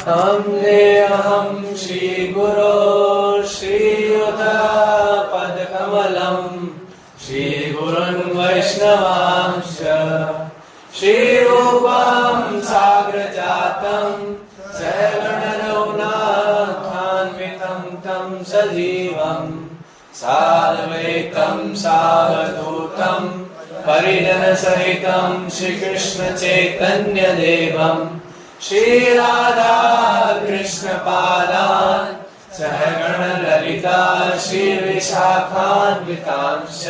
वन्देऽहं श्रीगुरो श्रीयुतपदकमलं श्रीगुरुन् वैष्णवांश्च श्रीरूपं साग्रजातं सहगणरघुनाथान्वितं तं सजीवं साद्वैतं सावधूतं परिजनसहितं श्रीकृष्ण चैतन्यदेवं श्रीराधा कृष्णपादान् सहगण ललिता श्रीविशाखान्वितांश्च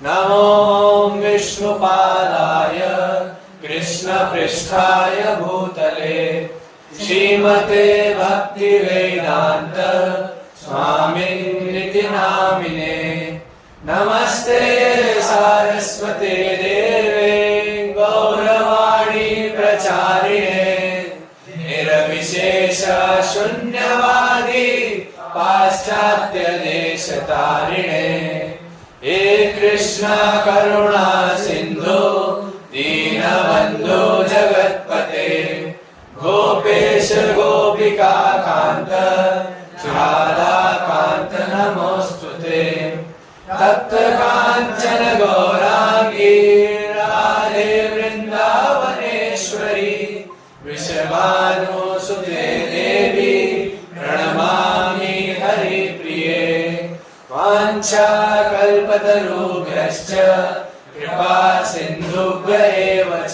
नमो विष्णुपादाय कृष्णपृष्ठाय भूतले श्रीमते भक्तिवेदान्त स्वामिनिति नामिने नमस्ते सारस्वते देवे गौरवाणी प्रचारिणे निर्विशेष शून्यवादी पाश्चात्य देशतारिणे हे कृष्ण करुणा सिंधु दीनबंधु जगत्पते गोपेश गोपिका कांत राधा कांत नमोस्तुते तप्त कांचन गौरांगी राधे वृंदावनेश्वरी वृषभानुसुते देवी प्रणमामि हरिप्रिये वाञ्छाकल्पतरुभ्यश्च कृपा सिन्धुभ्य एव च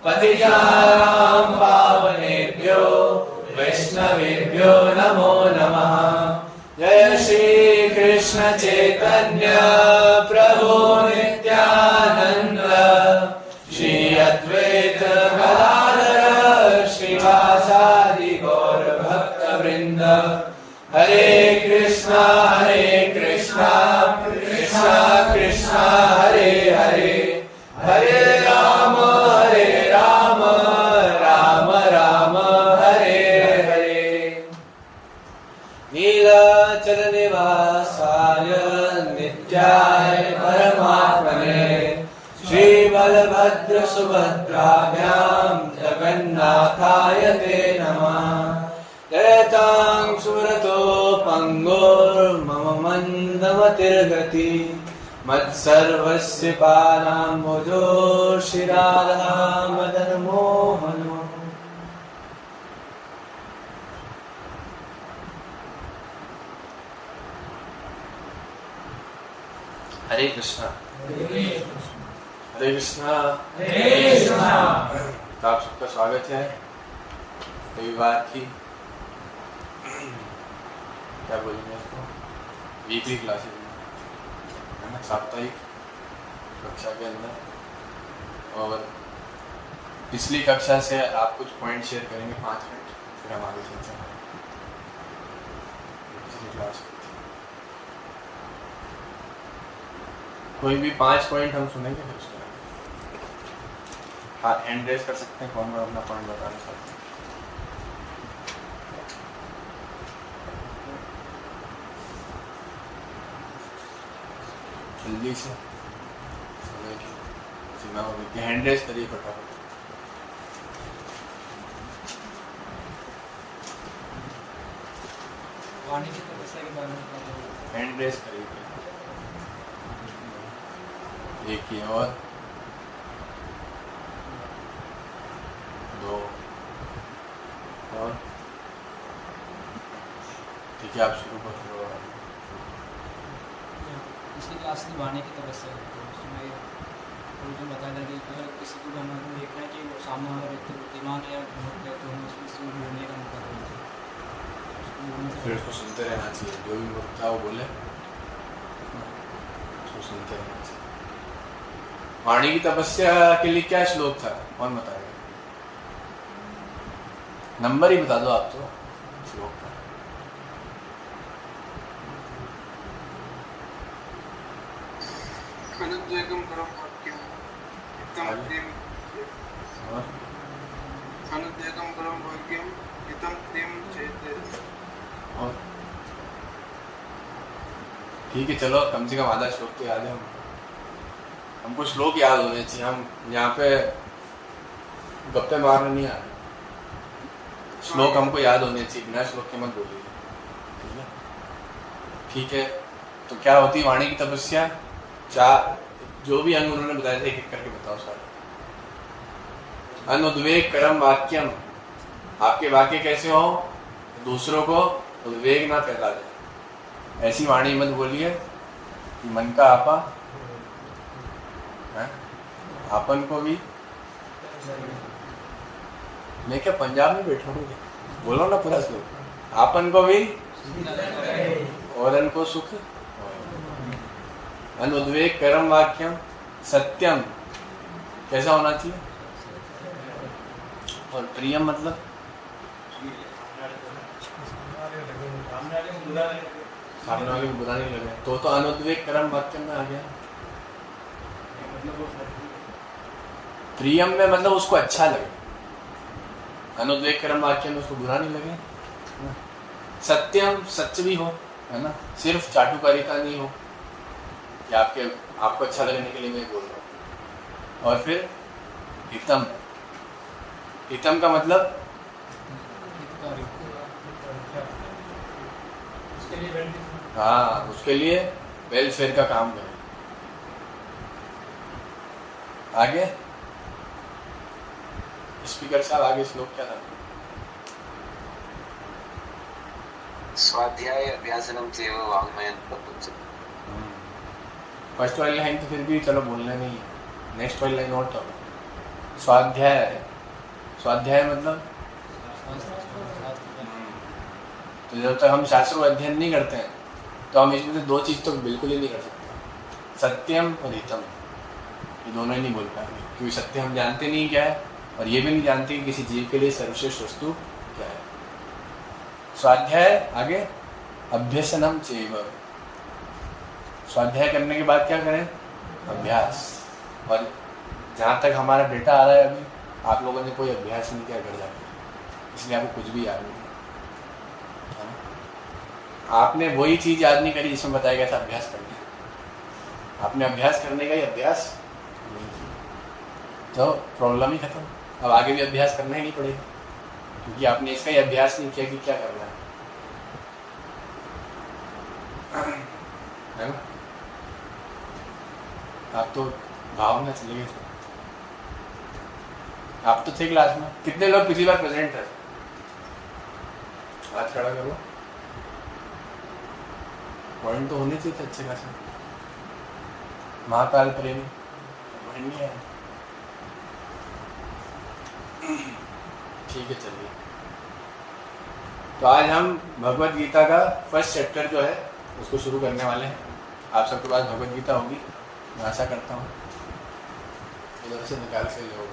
पतितानां पावनेभ्यो वैष्णवेभ्यो नमो नमः। जय श्री कृष्ण चैतन्य प्रभु नित्यानंद श्री अद्वैत गदाधर श्रीवासादि गौर भक्त वृंद हरे कृष्णा कृष्णा कृष्णा हरे हरे हरे राम राम राम हरे हरे। नीलाचल निवासाय नित्याय परमात्मने श्रीबलभद्र सुभद्राभ्यां जगन्नाथाय ते नमः। जयतां सुरतो पंगोर्मम मन्दमतिर्गति मत्सर्वस्य पादाम्बुजो श्रीराधा मदन मोहनो। हरे कृष्णा हरे कृष्णा हरे कृष्णा। आप सबका स्वागत है रविवार की क्या बोलेंगे इसको वीकली क्लासेस है ना, साप्ताहिक कक्षा के अंदर। और पिछली कक्षा से आप कुछ पॉइंट शेयर करेंगे 5 मिनट, फिर हम आगे चलते हैं। पिछली क्लास कोई भी 5 पॉइंट हम सुनेंगे, फिर उसके बाद हाँ हैंड रेस कर सकते हैं, कौन अपना पॉइंट बताना चाहते हैं। जल्दी से समय की सीमा हो गई, हैंड रेस करिए फटाफट। हैंड रेस करिए एक ही और 2 और ठीक है, आप शुरू कर दो। पिछली क्लास थी वाणी की तपस्या, तो उसमें बताया था कि अगर किसी को देखना है कि सामने वाला व्यक्ति बुद्धिमान है या मूर्ख है, तो हमें उसको ढूंढने का मौका देना चाहिए, फिर उसको सुनते रहना चाहिए। जो भी मूर्ख था वो बोले उसको सुनते रहना चाहिए। वाणी की तपस्या के लिए क्या श्लोक था, कौन बताएगा? नंबर ही बता दो आप तो श्लोक का। अनुद्वेगं परं वाक्यं हितं प्रियं अनुद्वेगं परं वाक्यं हितं प्रियं चेत्। ठीक है चलो, कम से कम आधा श्लोक तो याद है हमको। श्लोक याद होने चाहिए, हम यहाँ पे गप्पे मारने नहीं आ रहे। श्लोक हमको याद होने चाहिए, बिना श्लोक के मत बोलिए, ठीक है? ठीक है, तो क्या होती वाणी की तपस्या? चार जो भी अंग उन्होंने बताए थे एक एक करके बताओ सारे। अनुद्वेग करम वाक्यम, आपके वाक्य कैसे हो? दूसरों को उद्वेग ना फैला दे, ऐसी वाणी मत बोलिए कि मन का आपा है, आपन को भी। मैं क्या पंजाब में बैठा हूँ? बोलो ना पूरा श्लोक, आपन को भी और इनको सुख। अनुद्वेग करम वाक्यम सत्यम, कैसा होना चाहिए? और प्रियम मतलब सामने वाले को बुरा नहीं लगे, तो अनुद्वेग करम वाक्यम में आ गया। प्रियम में मतलब उसको अच्छा लगे, अनुद्वेग करम वाक्यम में उसको बुरा नहीं लगे। सत्यम, सच भी हो, है ना, सिर्फ चाटुकारिता नहीं हो कि आपको अच्छा लगने के लिए मैं बोल रहा हूँ। और फिर हितम, हितम का मतलब हाँ, उसके लिए वेलफेयर का काम करें। आगे स्पीकर साहब, आगे श्लोक क्या था? स्वाध्याय अभ्यासनम चैव वाङ्मयं प्रपंच। फर्स्ट वाली लाइन तो फिर भी चलो बोलने नहीं है, नेक्स्ट वाली लाइन और तो स्वाध्याय, स्वाध्याय मतलब तो जब तक हम शास्त्रों का अध्ययन नहीं करते हैं तो हम इसमें से दो चीज़ तो बिल्कुल ही नहीं कर सकते, सत्यम और हितम, ये दोनों ही नहीं बोल पाएंगे, क्योंकि सत्य हम जानते नहीं क्या है और ये भी नहीं जानते कि किसी जीव के लिए सर्वश्रेष्ठ वस्तु क्या है। स्वाध्याय, आगे अभ्यसनम चैव, स्वाध्याय करने के बाद क्या करें? अभ्यास। और जहाँ तक हमारा डेटा आ रहा है अभी आप लोगों ने कोई अभ्यास नहीं किया घर जाकर, इसलिए आपको कुछ भी याद नहीं है ना? आपने वही चीज़ याद नहीं करी जिसमें बताया गया था अभ्यास करना, आपने अभ्यास करने का ही अभ्यास नहीं किया, तो प्रॉब्लम ही खत्म। अब आगे भी अभ्यास करना ही नहीं पड़ेगा, क्योंकि आपने इसका ही अभ्यास नहीं किया कि क्या करना है ना? आप तो भाव में चले गए, आप तो थे क्लास में। कितने लोग पिछली बार प्रेजेंट थे? हाथ खड़ा करो, पॉइंट तो होने चाहिए थे अच्छे खासे। महाकाल प्रेमी पॉइंट नहीं है, ठीक है चलिए। तो आज हम भगवत गीता का फर्स्ट चैप्टर जो है उसको शुरू करने वाले हैं। आप सबके पास भगवत गीता होगी, मैं आशा करता हूँ। इधर से निकाल के लो,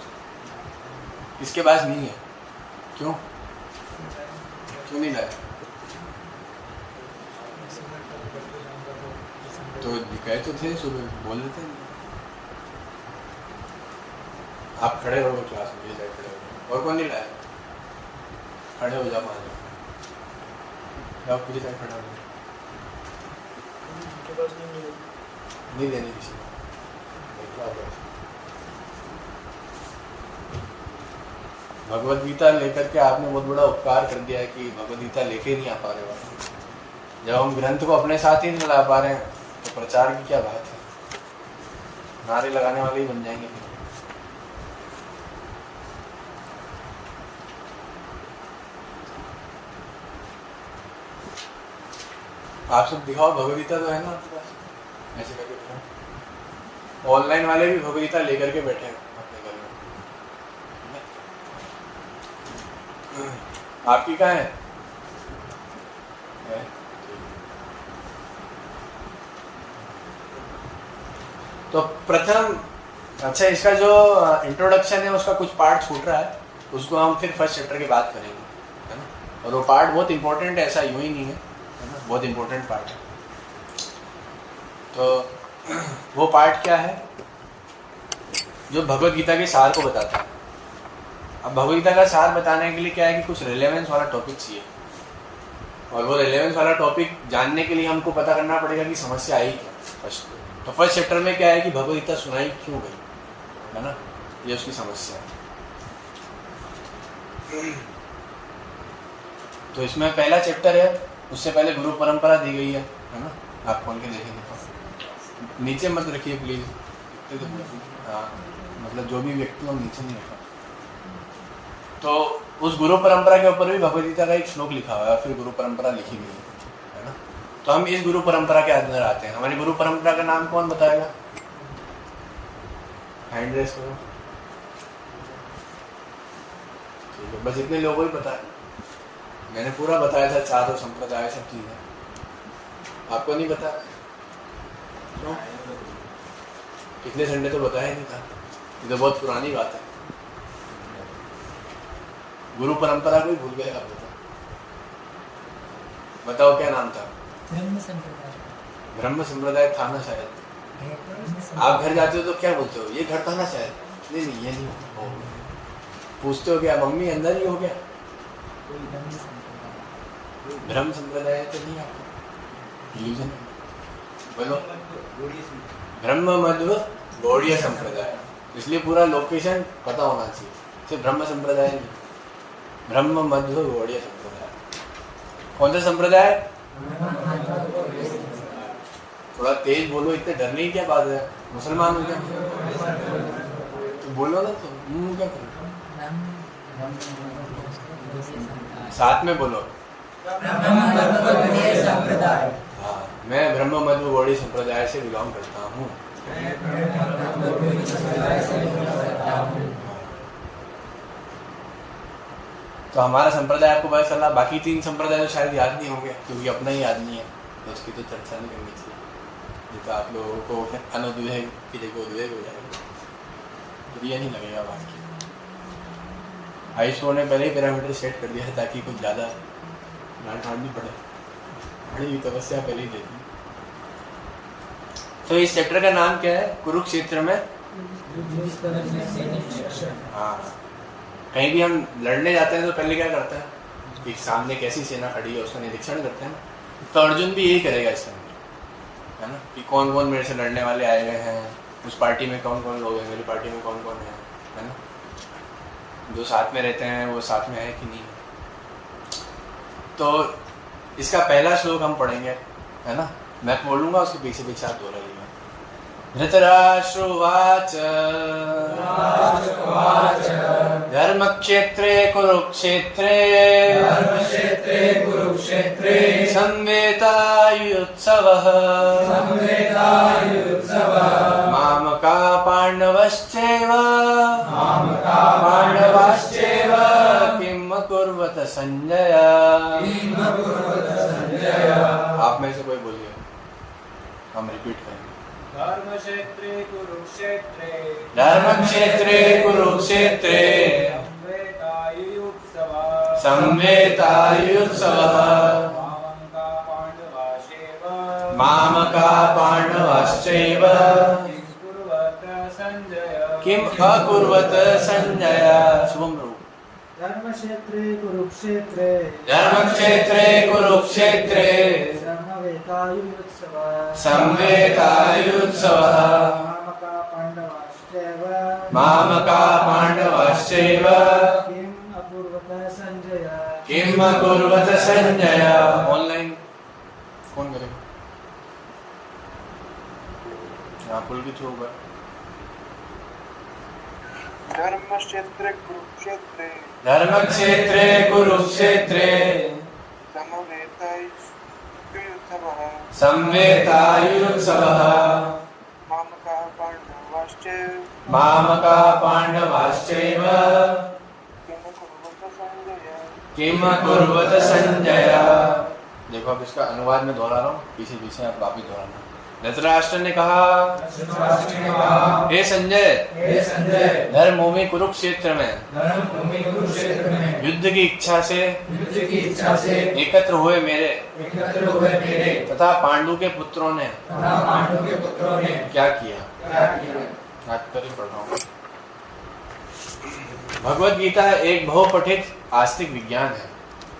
इसके पास नहीं है, क्यों क्यों नहीं लाए? तो गए तो थे सुबह, बोल देते हैं। आप खड़े रहो क्लास में, ये जाए खड़े हो, और कौन नहीं लाया? खड़े हो जाओ, मान जाओ, पीछे जाए खड़ा हो जाओ, नहीं देनी किसी को। भगवत गीता लेकर के आपने बहुत बड़ा उपकार कर दिया है कि भगवत गीता लेके नहीं आ पा रहे हो। जब हम ग्रंथ को अपने साथ ही नहीं ला पा रहे हैं तो प्रचार की क्या बात है? नारे लगाने वाले ही बन जाएंगे फिर। आप सब दिखाओ, भगवत गीता तो है ना आपके पास? ऐसे करके दिखाओ। ऑनलाइन वाले भी भगवत गीता लेकर के बैठे हैं अपने घर में। आपकी कहाँ है? तो प्रथम, अच्छा, इसका जो इंट्रोडक्शन है उसका कुछ पार्ट छूट रहा है, उसको हम फिर फर्स्ट चैप्टर के बाद करेंगे, है ना? और वो पार्ट बहुत इंपॉर्टेंट है, ऐसा यूं ही नहीं है, है ना? बहुत इंपॉर्टेंट पार्ट है। तो वो पार्ट क्या है? जो भगवत गीता के सार को बताता है। अब भगवत गीता का सार बताने के लिए क्या है कि कुछ रिलेवेंस वाला टॉपिक चाहिए, और वो रिलेवेंस वाला टॉपिक जानने के लिए हमको पता करना पड़ेगा कि समस्या आई क्या फर्स्ट। तो फर्स्ट चैप्टर में क्या है कि भगवत गीता सुनाई क्यों गई, है ना? ये उसकी समस्या है। तो इसमें पहला चैप्टर है, उससे पहले गुरु परंपरा दी गई है ना। आप खोल के देखेंगे तो नीचे मत रखिए प्लीज़, हाँ मतलब जो भी व्यक्ति हो नीचे नहीं रखा। तो उस गुरु परंपरा के ऊपर भी भगवद गीता का एक श्लोक लिखा हुआ है, फिर गुरु परंपरा लिखी गई है ना। तो हम इस गुरु परंपरा के अंदर आते हैं। हमारी गुरु परंपरा का नाम कौन बताएगा? हैंड रेस करो। ठीक है, बस इतने लोगों ही पता है। मैंने पूरा बताया था, चारों संप्रदाय सब चीज़ें। आपको नहीं पता क्यों? पिछले संडे तो बताया ही नहीं था। ये तो बहुत पुरानी बात है। गुरु परंपरा को ही भूल गए आप। बताओ क्या नाम था? ब्रह्म संप्रदाय था ना शायद। आप घर जाते हो तो क्या बोलते हो? ये घर था ना शायद। नहीं नहीं, ये नहीं हो। पूछते हो क्या मम्मी अंदर ही हो गया? ब्रह्म संप्रदाय तो नहीं आपको इल्यूजन। बोलो ब्रह्म मध्व गौड़ीय संप्रदाय। इसलिए पूरा लोकेशन पता होना चाहिए, सिर्फ ब्रह्म संप्रदाय नहीं, ब्रह्म मध्व गौड़ीय संप्रदाय। कौन सा संप्रदाय? थोड़ा तेज बोलो, इतने डरने की क्या बात है? मुसलमान हो क्या? तो बोलो ना, तो मुंह क्या करो? साथ में बोलो। हाँ, मैं ब्रह्म मध्व गौड़ीय संप्रदाय से बिलोंग करता हूँ। तो हमारा संप्रदाय आपको पता चला। बाकी 3 संप्रदाय तो शायद याद नहीं होंगे, क्योंकि अपना ही आदमी है तो उसकी तो चर्चा नहीं करनी चाहिए। ये तो आप लोगों को अनुद्वेग की जगह उद्वेग हो जाएगा, तो ये नहीं लगेगा बात की। आयुष्मान ने पहले ही पैरामीटर सेट कर दिया है ताकि कुछ ज़्यादा डांट नहीं पड़े। बड़ी तपस्या पहले ही देती। तो इस चैप्टर का नाम क्या है? कुरुक्षेत्र में। हाँ, कहीं भी हम लड़ने जाते हैं तो पहले क्या करते हैं? एक सामने कैसी सेना खड़ी है उसका निरीक्षण करते हैं ना। तो अर्जुन भी यही करेगा इसके अंदर, है ना, कि कौन कौन मेरे से लड़ने वाले आए हुए हैं, उस पार्टी में कौन कौन लोग हैं, मेरी पार्टी में कौन कौन है ना। जो साथ में रहते हैं वो साथ में है कि नहीं। तो इसका पहला श्लोक हम पढ़ेंगे, है ना। मैं बोलूँगा, उसके पीछे पीछे आप दोहराइएगा। धृतराष्ट्रोवाच धर्मक्षेत्रे कुरुक्षेत्रे संवेतायुत्सवः मामका पाण्डवश्चैव किम कुर्वत संजय। आप में से कोई बोलिए, हम रिपीट करेंगे। धर्मक्षेत्रे कुरुक्षेत्रे संवेतायुत्सवः मामका पाण्डवाश्चैव किम अकुर्वत संजय। शुभम रूप। धर्मक्षेत्रे कुरुक्षेत्रे संवेतायुत्सवः मामका पाण्डवाश्चैव किम अकुर्वत संजय। ऑनलाइन कौन करेगा? यहाँ पुलकित होगा। धर्मक्षेत्रे कुरुक्षेत्रे संवेतायुत्सवः मामका पाण्डवाश्चैव किम कुर्वत संजय। देखो अब इसका अनुवाद में दोहरा रहा हूँ, पीछे पीछे आप वापिस दोहराना। धृतराष्ट्र ने कहा, हे संजय, धर्मभूमि कुरुक्षेत्र में युद्ध की इच्छा से एकत्र हुए मेरे तथा पांडु के पुत्रों ने क्या किया। पढ़ रहा हूँ। भगवद गीता एक बहुपठित आस्तिक विज्ञान है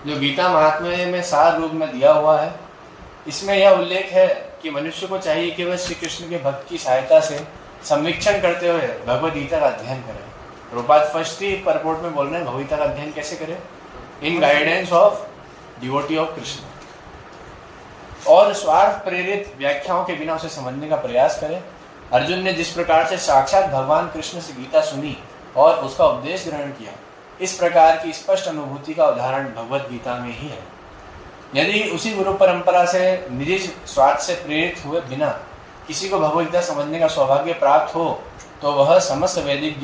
जो गीता महात्म्य में सार रूप में दिया हुआ है। इसमें यह उल्लेख है कि मनुष्य को चाहिए कि वह श्री कृष्ण के भक्त की सहायता से संवीक्षण करते हुए भगवद गीता का अध्ययन करें। रूपात फर्स्ट ही परपोर्ट में बोल रहे हैं भगवद गीता का अध्ययन कैसे करें? In guidance of devotee of Krishna, और स्वार्थ प्रेरित व्याख्याओं के बिना उसे समझने का प्रयास करें। अर्जुन ने जिस प्रकार से साक्षात भगवान कृष्ण से गीता सुनी और उसका उपदेश ग्रहण किया, इस प्रकार की स्पष्ट अनुभूति का उदाहरण भगवत गीता में ही है। यदि उसी गुरु परंपरा से निजी स्वार्थ से प्रेरित हुए बिना किसी को भगवत गीता समझने का सौभाग्य प्राप्त हो, तो वह समस्त वैदिक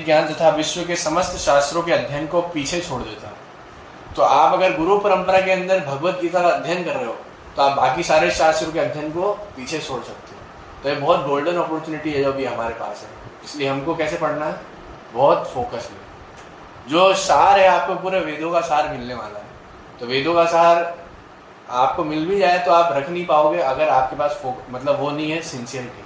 ज्ञान तथा विश्व के समस्त शास्त्रों के अध्ययन को पीछे छोड़ देता है। तो आप अगर गुरु परंपरा के अंदर भगवत गीता का अध्ययन कर रहे हो, तो आप बाकी सारे शास्त्रों के अध्ययन को पीछे छोड़ सकते हो। तो ये बहुत गोल्डन अपॉर्चुनिटी है जो भी हमारे पास है। इसलिए हमको कैसे पढ़ना है, बहुत फोकस में। जो सार है, आपको पूरे वेदों का सार मिलने वाला है। तो वेदों का सार आपको मिल भी जाए तो आप रख नहीं पाओगे अगर आपके पास मतलब वो नहीं है सिंसियरिटी,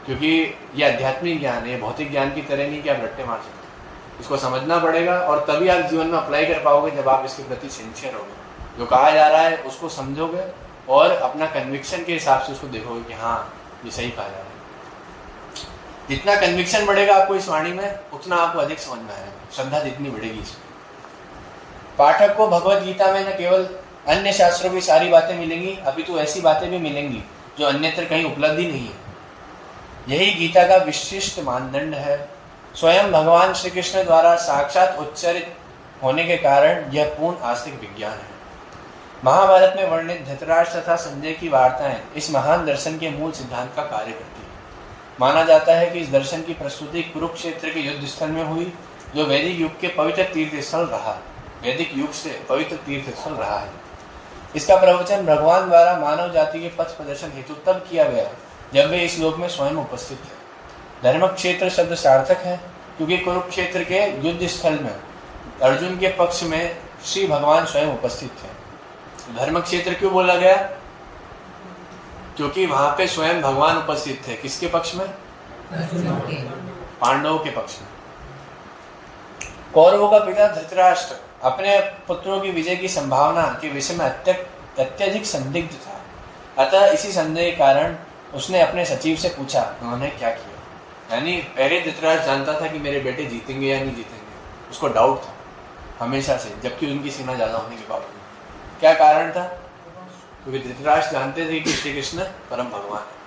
क्योंकि ये आध्यात्मिक ज्ञान है, भौतिक ज्ञान की तरह नहीं कि आप रट्टे मार सकते। इसको समझना पड़ेगा और तभी आप जीवन में अप्लाई कर पाओगे जब आप इसके प्रति सिंसियर होगे। जो कहा जा रहा है उसको समझोगे और अपना कन्विक्शन के हिसाब से उसको देखोगे कि हाँ ये सही कहा जा रहा है। जितना कन्विक्शन बढ़ेगा आपको इस वाणी में, उतना आपको अधिक समझ में आएगा, श्रद्धा जितनी बढ़ेगी इसमें। पाठक को भगवत गीता में न केवल अन्य शास्त्रों की सारी बातें मिलेंगी, अपितु ऐसी बातें भी मिलेंगी जो अन्यत्र कहीं उपलब्ध ही नहीं है। यही गीता का विशिष्ट मानदंड है। स्वयं भगवान श्री कृष्ण द्वारा साक्षात उच्चारित होने के कारण यह पूर्ण आस्तिक विज्ञान है। महाभारत में वर्णित धृतराष्ट्र तथा संजय की वार्ताएं इस महान दर्शन के मूल सिद्धांत का कार्य करती है। माना जाता है कि इस दर्शन की प्रस्तुति कुरुक्षेत्र के युद्ध स्थल में हुई, जो वैदिक युग के पवित्र तीर्थ स्थल रहा। वैदिक युग से पवित्र तीर्थ स्थल रहा है। इसका प्रवचन भगवान द्वारा मानव जाति के पथ प्रदर्शन हेतु तब किया गया जब वे इस लोक में स्वयं उपस्थित थे। धर्म क्षेत्र शब्द सार्थक है क्योंकि कुरुक्षेत्र के युद्ध स्थल में अर्जुन के पक्ष में श्री भगवान स्वयं उपस्थित थे। धर्म क्षेत्र क्यों बोला गया? क्योंकि वहां पे स्वयं भगवान उपस्थित थे। किसके पक्ष में? पांडवों के पक्ष में। कौरवों का पिता धृतराष्ट्र अपने पुत्रों की विजय की संभावना के विषय में अत्यधिक संदिग्ध था। अतः इसी संदेह के कारण उसने अपने सचिव से पूछा, उन्होंने क्या किया। यानी पहले धृतराष्ट्र जानता था कि मेरे बेटे जीतेंगे या नहीं जीतेंगे, उसको डाउट था हमेशा से, जबकि उनकी सेना ज्यादा होने के बावजूद। क्या कारण था? क्योंकि धृतराष्ट्र जानते थे कि श्री कृष्ण परम भगवान है।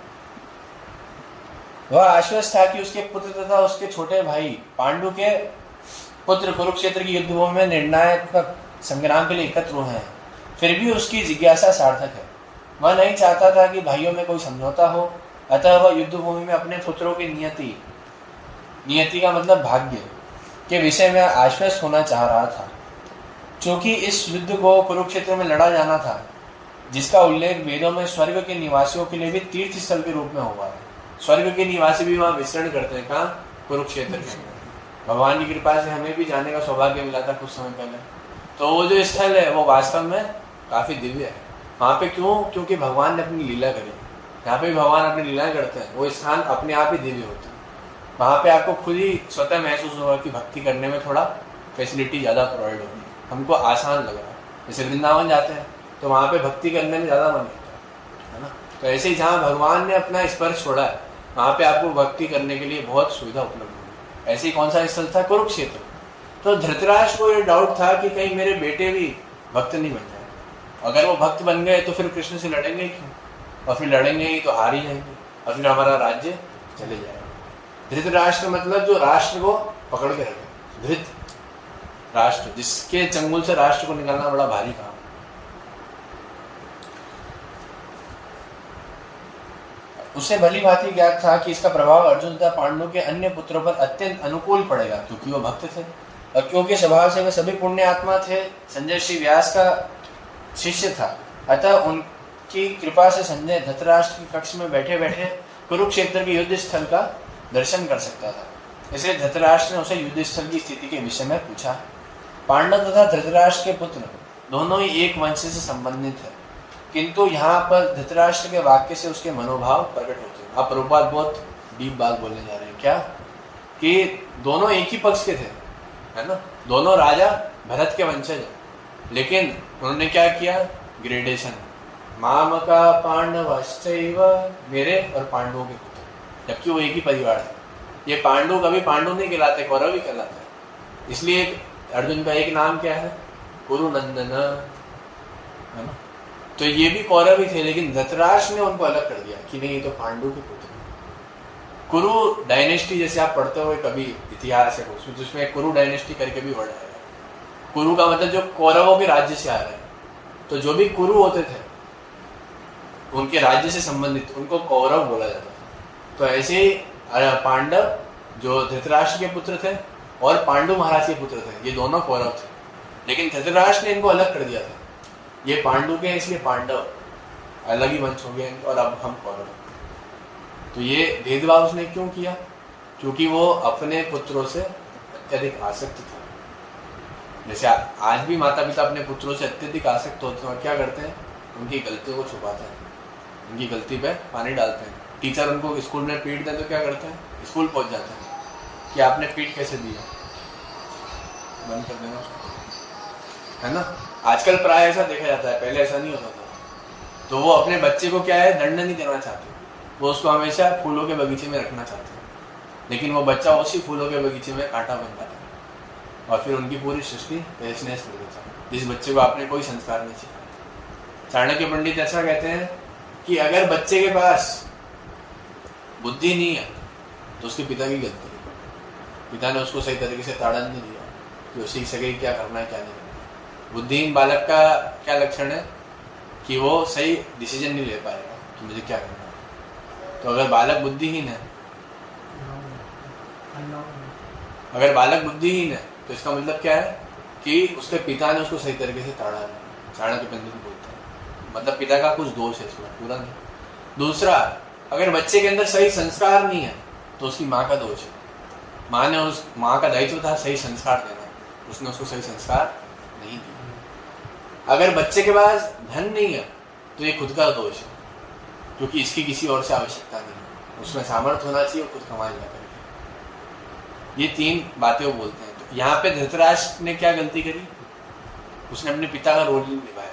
वह आश्वस्त था कि उसके पुत्र तथा उसके छोटे भाई पांडु के पुत्र कुरुक्षेत्र की युद्ध भूमि में निर्णायक संग्राम के लिए एकत्र हुए हैं। फिर भी उसकी जिज्ञासा सार्थक है। वह नहीं चाहता था कि भाइयों में कोई समझौता हो, अतः वह युद्ध भूमि में अपने पुत्रों की नियति का मतलब भाग्य के विषय में आश्वस्त होना चाह रहा था। क्योंकि इस युद्ध को कुरुक्षेत्र में लड़ा जाना था, जिसका उल्लेख वेदों में स्वर्ग के निवासियों के लिए भी तीर्थ स्थल के रूप में हुआ है। स्वर्ग के निवासी भी वहाँ विचरण करते हैं। कहाँ? कुरुक्षेत्र के अंदर। भगवान की कृपा से हमें भी जाने का सौभाग्य मिला था कुछ समय पहले। तो वो जो स्थल है वो वास्तव में काफी दिव्य है। वहाँ पे क्यों? क्योंकि भगवान ने अपनी लीला करी। यहाँ पे भी भगवान अपनी लीलाएं करते हैं। वो स्थान अपने आप ही दिव्य होता है। वहाँ पे आपको खुद ही स्वतः महसूस होगा कि भक्ति करने में थोड़ा फैसिलिटी ज़्यादा प्रोवाइड होगी, हमको आसान लग रहा है। जैसे वृंदावन जाते हैं तो वहाँ पे भक्ति करने में ज़्यादा मन लगता है ना। तो ऐसे ही जहाँ भगवान ने अपना स्पर्श छोड़ा है, वहाँ पे आपको भक्ति करने के लिए बहुत सुविधा उपलब्ध होगी। ऐसे ही कौन सा स्थल था? कुरुक्षेत्र। तो धृतराष्ट्र को ये डाउट था कि कहीं मेरे बेटे भी भक्त नहीं बन जाए। अगर वो भक्त बन गए तो फिर कृष्ण से लड़ेंगे ही क्यों, और फिर लड़ेंगे ही तो हार ही जाएंगे, और फिर हमारा राज्य चले जाएगा। धृतराष्ट्र मतलब जो राष्ट्र को पकड़ के रखे। धृत राष्ट्र, जिसके चंगुल से राष्ट्र को निकालना बड़ा भारी काम। उसे भली भांति ज्ञात था कि इसका प्रभाव अर्जुन तथा पांडु के अन्य पुत्रों पर अत्यंत अनुकूल पड़ेगा, क्योंकि वो भक्त थे और क्योंकि स्वभाव से वे सभी पुण्य आत्मा थे। संजय श्री व्यास का शिष्य था, अतः उनकी कृपा से संजय धृतराष्ट्र के कक्ष में बैठे बैठे कुरुक्षेत्र के युद्ध स्थल का दर्शन कर सकता था। इसलिए धृतराष्ट्र ने उसे युद्ध स्थल की स्थिति के विषय में पूछा। पांडव तथा धृतराष्ट्र के पुत्र दोनों ही एक वंश से संबंधित है, किंतु यहाँ पर धृतराष्ट्र के वाक्य से उसके मनोभाव प्रकट होते हैं। आप प्रभुपाद बहुत डीप बात बोलने जा रहे हैं। क्या? कि दोनों एक ही पक्ष के थे, है ना। दोनों राजा भरत के वंशज हैं, लेकिन उन्होंने क्या किया? ग्रेडेशन। माम का पांडवश्चैव, मेरे और पांडवों के पुत्र, जबकि वो एक ही परिवार है। ये पांडु कभी पांडु नहीं कहलाते, कौरव ही कहलाते हैं। इसलिए अर्जुन का एक नाम क्या है? कुरुनंदन, है ना। तो ये भी कौरव ही थे, लेकिन धृतराष्ट्र ने उनको अलग कर दिया कि नहीं ये तो पांडु के पुत्र हैं। कुरु डायनेस्टी जैसे आप पढ़ते हुए कभी इतिहास है उसमें, जिसमें कुरु डायनेस्टी करके भी वर्ड आएगा। कुरु का मतलब जो कौरवों के राज्य से आ रहे हैं, तो जो भी कुरु होते थे उनके राज्य से संबंधित उनको कौरव बोला जाता था। तो ऐसे ही पांडव जो धृतराष्ट्र के पुत्र थे और पांडु महाराज के पुत्र थे, ये दोनों कौरव थे, लेकिन धृतराष्ट्र ने इनको अलग कर दिया था। ये पांडु के हैं इसलिए पांडव अलग ही वंश हो गए और अब हम कौरव। तो ये भेदभाव उसने क्यों किया? क्योंकि वो अपने पुत्रों से अत्यधिक आसक्त था। जैसे आज भी माता पिता अपने पुत्रों से अत्यधिक आसक्त होते हैं और क्या करते हैं, उनकी गलतियों को छुपाते हैं, उनकी गलती पे पानी डालते हैं। टीचर उनको स्कूल में पीट दें तो क्या करते हैं, स्कूल पहुंच जाते हैं कि आपने पीट कैसे दिया, बंद कर देना उसको, है ना। आजकल प्राय ऐसा देखा जाता है, पहले ऐसा नहीं होता था। तो वो अपने बच्चे को क्या है, दंड नहीं देना चाहते, वो उसको हमेशा फूलों के बगीचे में रखना चाहते हैं, लेकिन वो बच्चा उसी फूलों के बगीचे में कांटा बन जाता है और फिर उनकी पूरी सृष्टि तहस नहस कर देता है, जिस बच्चे को आपने कोई संस्कार नहीं सिखाया। चाणक्य पंडित ऐसा कहते हैं कि अगर बच्चे के पास बुद्धि नहीं है तो उसके पिता की गलती है, पिता ने उसको सही तरीके से ताड़न नहीं दिया कि वो सीख सके क्या करना है क्या नहीं करना। बुद्धिहीन बालक का क्या लक्षण है कि वो सही डिसीजन नहीं ले पाएगा कि मुझे क्या करना है। तो अगर बालक बुद्धिहीन है तो इसका मतलब क्या है कि उसके पिता ने उसको सही तरीके से ताड़ा नहीं। चाणक्य पंडित बोलते हैं मतलब पिता का कुछ दोष है इसमें, पूरा नहीं। दूसरा, अगर बच्चे के अंदर सही संस्कार नहीं है तो उसकी माँ का दोष है। माँ का दायित्व था सही संस्कार देना, उसने उसको सही संस्कार नहीं दिया। अगर बच्चे के पास धन नहीं है तो ये खुद का दोष है, क्योंकि इसकी किसी और से आवश्यकता नहीं है, उसमें सामर्थ्य होना चाहिए, खुद कमाए जा करके। ये तीन बातें वो बोलते हैं। तो यहाँ पे धृतराष्ट्र ने क्या गलती करी, उसने अपने पिता का रोल नहीं निभाया।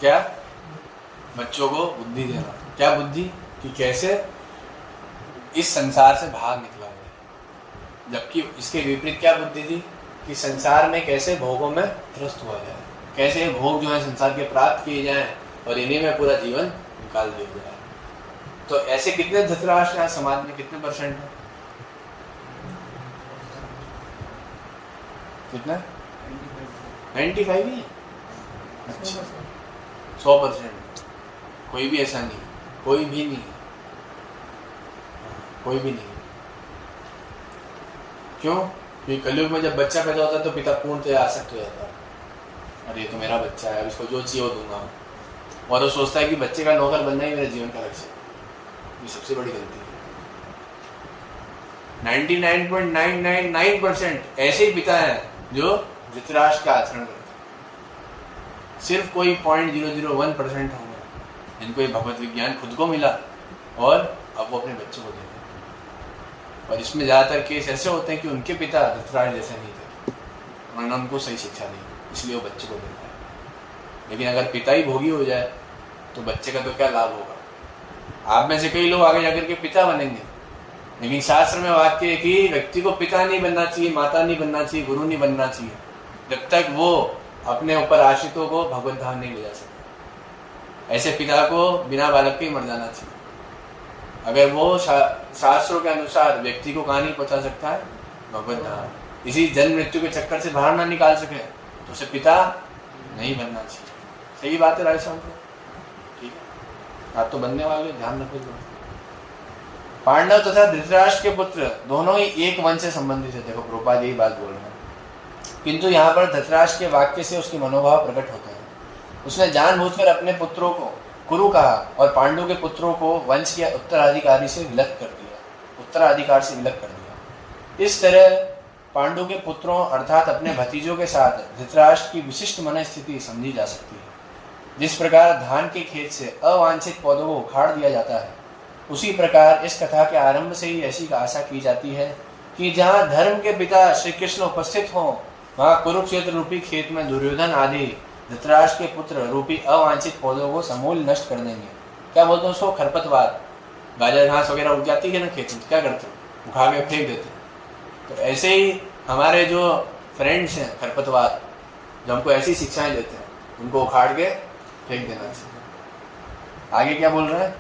क्या? बच्चों को बुद्धि देना। क्या बुद्धि? कि कैसे इस संसार से बाहर निकला है। जबकि इसके विपरीत क्या बुद्धि थी कि संसार में कैसे भोगों में त्रस्त हुआ जाए, कैसे भोग जो है संसार के प्राप्त किए जाएं और इन्हीं में पूरा जीवन निकाल दिया जाए। तो ऐसे कितने धृतराष्ट्र हैं समाज में, कितने परसेंट है? कितना? 95 ही है। अच्छा, 100%। कोई भी ऐसा नहीं, कोई भी नहीं, कोई भी नहीं। क्यों? क्योंकि कलयुग में जब बच्चा पैदा होता है तो पिता पूर्णतः आसक्त हो जाता है, अरे ये तो मेरा बच्चा है, अब इसको जो चाहिए वो दूंगा। और वो सोचता है कि बच्चे का नौकर बनना ही मेरे जीवन का लक्ष्य है। ये सबसे बड़ी गलती है। 99.999% ऐसे ही पिता हैं जो धृतराष्ट्र का आचरण करते हैं। सिर्फ कोई 0.001% होंगे जिनको ये भगवत विज्ञान खुद को मिला और अब वो अपने बच्चों को देते हैं। और इसमें ज़्यादातर केस ऐसे होते हैं कि उनके पिता धृतराष्ट्र जैसे नहीं थे, उन्होंने उनको सही शिक्षा दी, इसलिए वो बच्चे को देता है। लेकिन अगर पिता ही भोगी हो जाए तो बच्चे का तो क्या लाभ होगा? आप में से कई लोग आगे जाकर के पिता बनेंगे, लेकिन शास्त्र में वाक्य है कि व्यक्ति को पिता नहीं बनना चाहिए, माता नहीं बनना चाहिए, गुरु नहीं बनना चाहिए, जब तक वो अपने ऊपर आश्रितों को भगवत धाम नहीं ले जा सकता। ऐसे पिता को बिना बालक के ही मर जाना चाहिए। अगर वो शास्त्रों के अनुसार व्यक्ति को कहाँ नहीं पहुँचा सकता है? भगवत धाम। इसी जन्म मृत्यु के चक्कर से बाहर ना निकाल सके तो उसे पिता नहीं बनना चाहिए। सही बात है राय साहब? ठीक है, आप तो बनने वाले, ध्यान रखो। पांडव तथा धृतराष्ट्र के पुत्र दोनों ही एक वंश से संबंधित है। देखो प्रभुपाद यही बात बोल रहे हैं, किंतु यहाँ पर धृतराष्ट्र के वाक्य से उसके मनोभाव प्रकट होते हैं। उसने जानबूझकर अपने पुत्रों को कुरु कहा और पांडु के पुत्रों को वंश के उत्तराधिकारी से विलग कर दिया, उत्तराधिकार से विलग कर दिया। इस तरह पांडु के पुत्रों अर्थात अपने भतीजों के साथ धृतराष्ट्र की विशिष्ट मनस्थिति समझी जा सकती है। जिस प्रकार धान के खेत से अवांछित पौधों को उखाड़ दिया जाता है, उसी प्रकार इस कथा के आरंभ से ही ऐसी आशा की जाती है कि जहाँ धर्म के पिता श्री कृष्ण उपस्थित हों, वहाँ कुरुक्षेत्र रूपी खेत में दुर्योधन आदि धृतराष्ट्र के पुत्र रूपी अवांछित पौधों को समूल नष्ट कर देंगे। क्या बोलते हैं उसको? खरपतवार। गाजर घास वगैरह उग जाती है ना खेत में, क्या करते हैं? उठा के फेंक देते हैं। तो ऐसे ही हमारे जो फ्रेंड्स हैं खरपतवार जो हमको ऐसी शिक्षाएं देते हैं, उनको उखाड़ के फेंक देना चाहिए। आगे क्या बोल रहा है,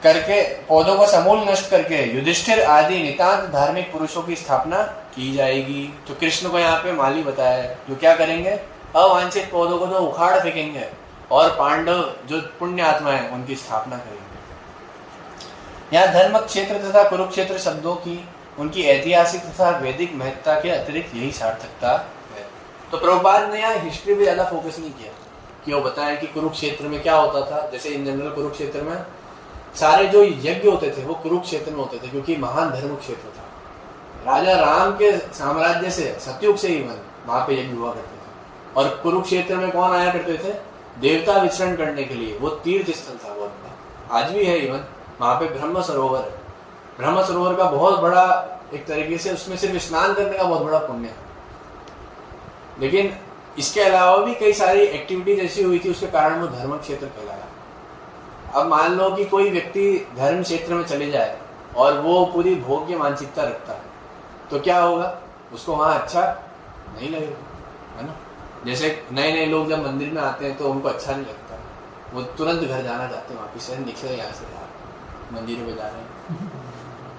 करके पौधों को समूल नष्ट करके युधिष्ठिर आदि नितांत धार्मिक पुरुषों की स्थापना की जाएगी। तो कृष्ण को यहाँ पे माली बताया है, जो क्या करेंगे, अवांछित पौधों को तो उखाड़ फेंकेंगे और पांडव जो पुण्य आत्मा है उनकी स्थापना करेंगे। यहाँ धर्म क्षेत्र तथा कुरुक्षेत्र शब्दों की उनकी ऐतिहासिक तथा वैदिक महत्ता के अतिरिक्त यही सार्थकता है। तो प्रभुपाद ने यहाँ हिस्ट्री पे ज्यादा फोकस नहीं किया कि वो बताया कि कुरुक्षेत्र में क्या होता था। जैसे इन जनरल कुरुक्षेत्र में सारे जो यज्ञ होते थे वो कुरुक्षेत्र में होते थे, क्योंकि महान धर्म क्षेत्र था। राजा राम के साम्राज्य से, सतयुग से ही वहां पे यज्ञ हुआ करते थे। और कुरुक्षेत्र में कौन आया करते थे, देवता विचरण करने के लिए। वो तीर्थ स्थल था बहुत बड़ा, आज भी है। इवन वहां पे ब्रह्म सरोवर है। ब्रह्म सरोवर का बहुत बड़ा एक तरीके से उसमें सिर्फ स्नान करने का बहुत बड़ा पुण्य है। लेकिन इसके अलावा भी कई सारी एक्टिविटीज ऐसी हुई थी, उसके कारण वो धर्म क्षेत्र कहलाया। अब मान लो कि कोई व्यक्ति धर्म क्षेत्र में चले जाए और वो पूरी भोग्य मानसिकता रखता है, तो क्या होगा, उसको वहाँ अच्छा नहीं लगेगा, है ना। जैसे नए नए लोग जब मंदिर में आते हैं तो उनको अच्छा नहीं लगता, वो तुरंत घर जाना चाहते हैं, वापिस निकले यहाँ से, यार मंदिर में जा रहे हैं।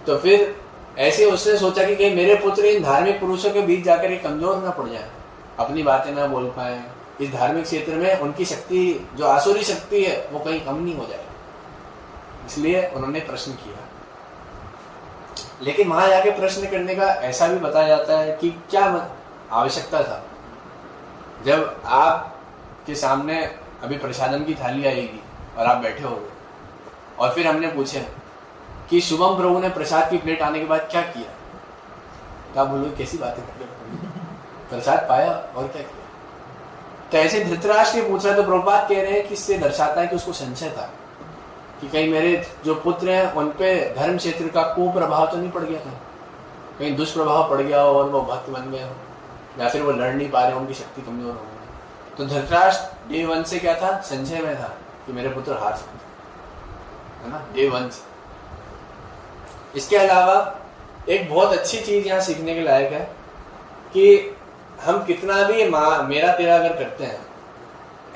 तो फिर ऐसे उसने सोचा कि कहीं मेरे पुत्र इन धार्मिक पुरुषों के बीच जाकर ये कमजोर ना पड़ जाए, अपनी बातें ना बोल पाए, इस धार्मिक क्षेत्र में उनकी शक्ति जो आसुरी शक्ति है वो कहीं कम नहीं हो जाए, इसलिए उन्होंने प्रश्न किया। लेकिन वहां जाके प्रश्न करने का ऐसा भी बताया जाता है कि क्या आवश्यकता था। जब आपके सामने अभी प्रसादम की थाली आएगी और आप बैठे होगे और फिर हमने पूछे कि शुभम प्रभु ने प्रसाद की प्लेट आने के बाद क्या किया, तो आप बोलोगे कैसी बातें कर रहे हो, प्रसाद पाया और क्या किया। तो ऐसे धृतराष्ट्र ने पूछा तो प्रभुपाद कह रहे हैं कि इससे दर्शाता है कि उसको संशय था कि कहीं मेरे जो पुत्र हैं उन पे धर्म क्षेत्र का कुप्रभाव तो नहीं पड़ गया, कहीं दुष्प्रभाव पड़ गया हो और वो भक्त बन गए हो, या फिर वो लड़ नहीं पा रहे, उनकी शक्ति कमजोर हो गई। तो धृतराष्ट्र डे 1 से क्या था, संशय में था कि मेरे पुत्र हार सकते, है ना, डे 1 से। इसके अलावा एक बहुत अच्छी चीज यहाँ सीखने के लायक है कि हम कितना भी मेरा तेरा अगर करते हैं,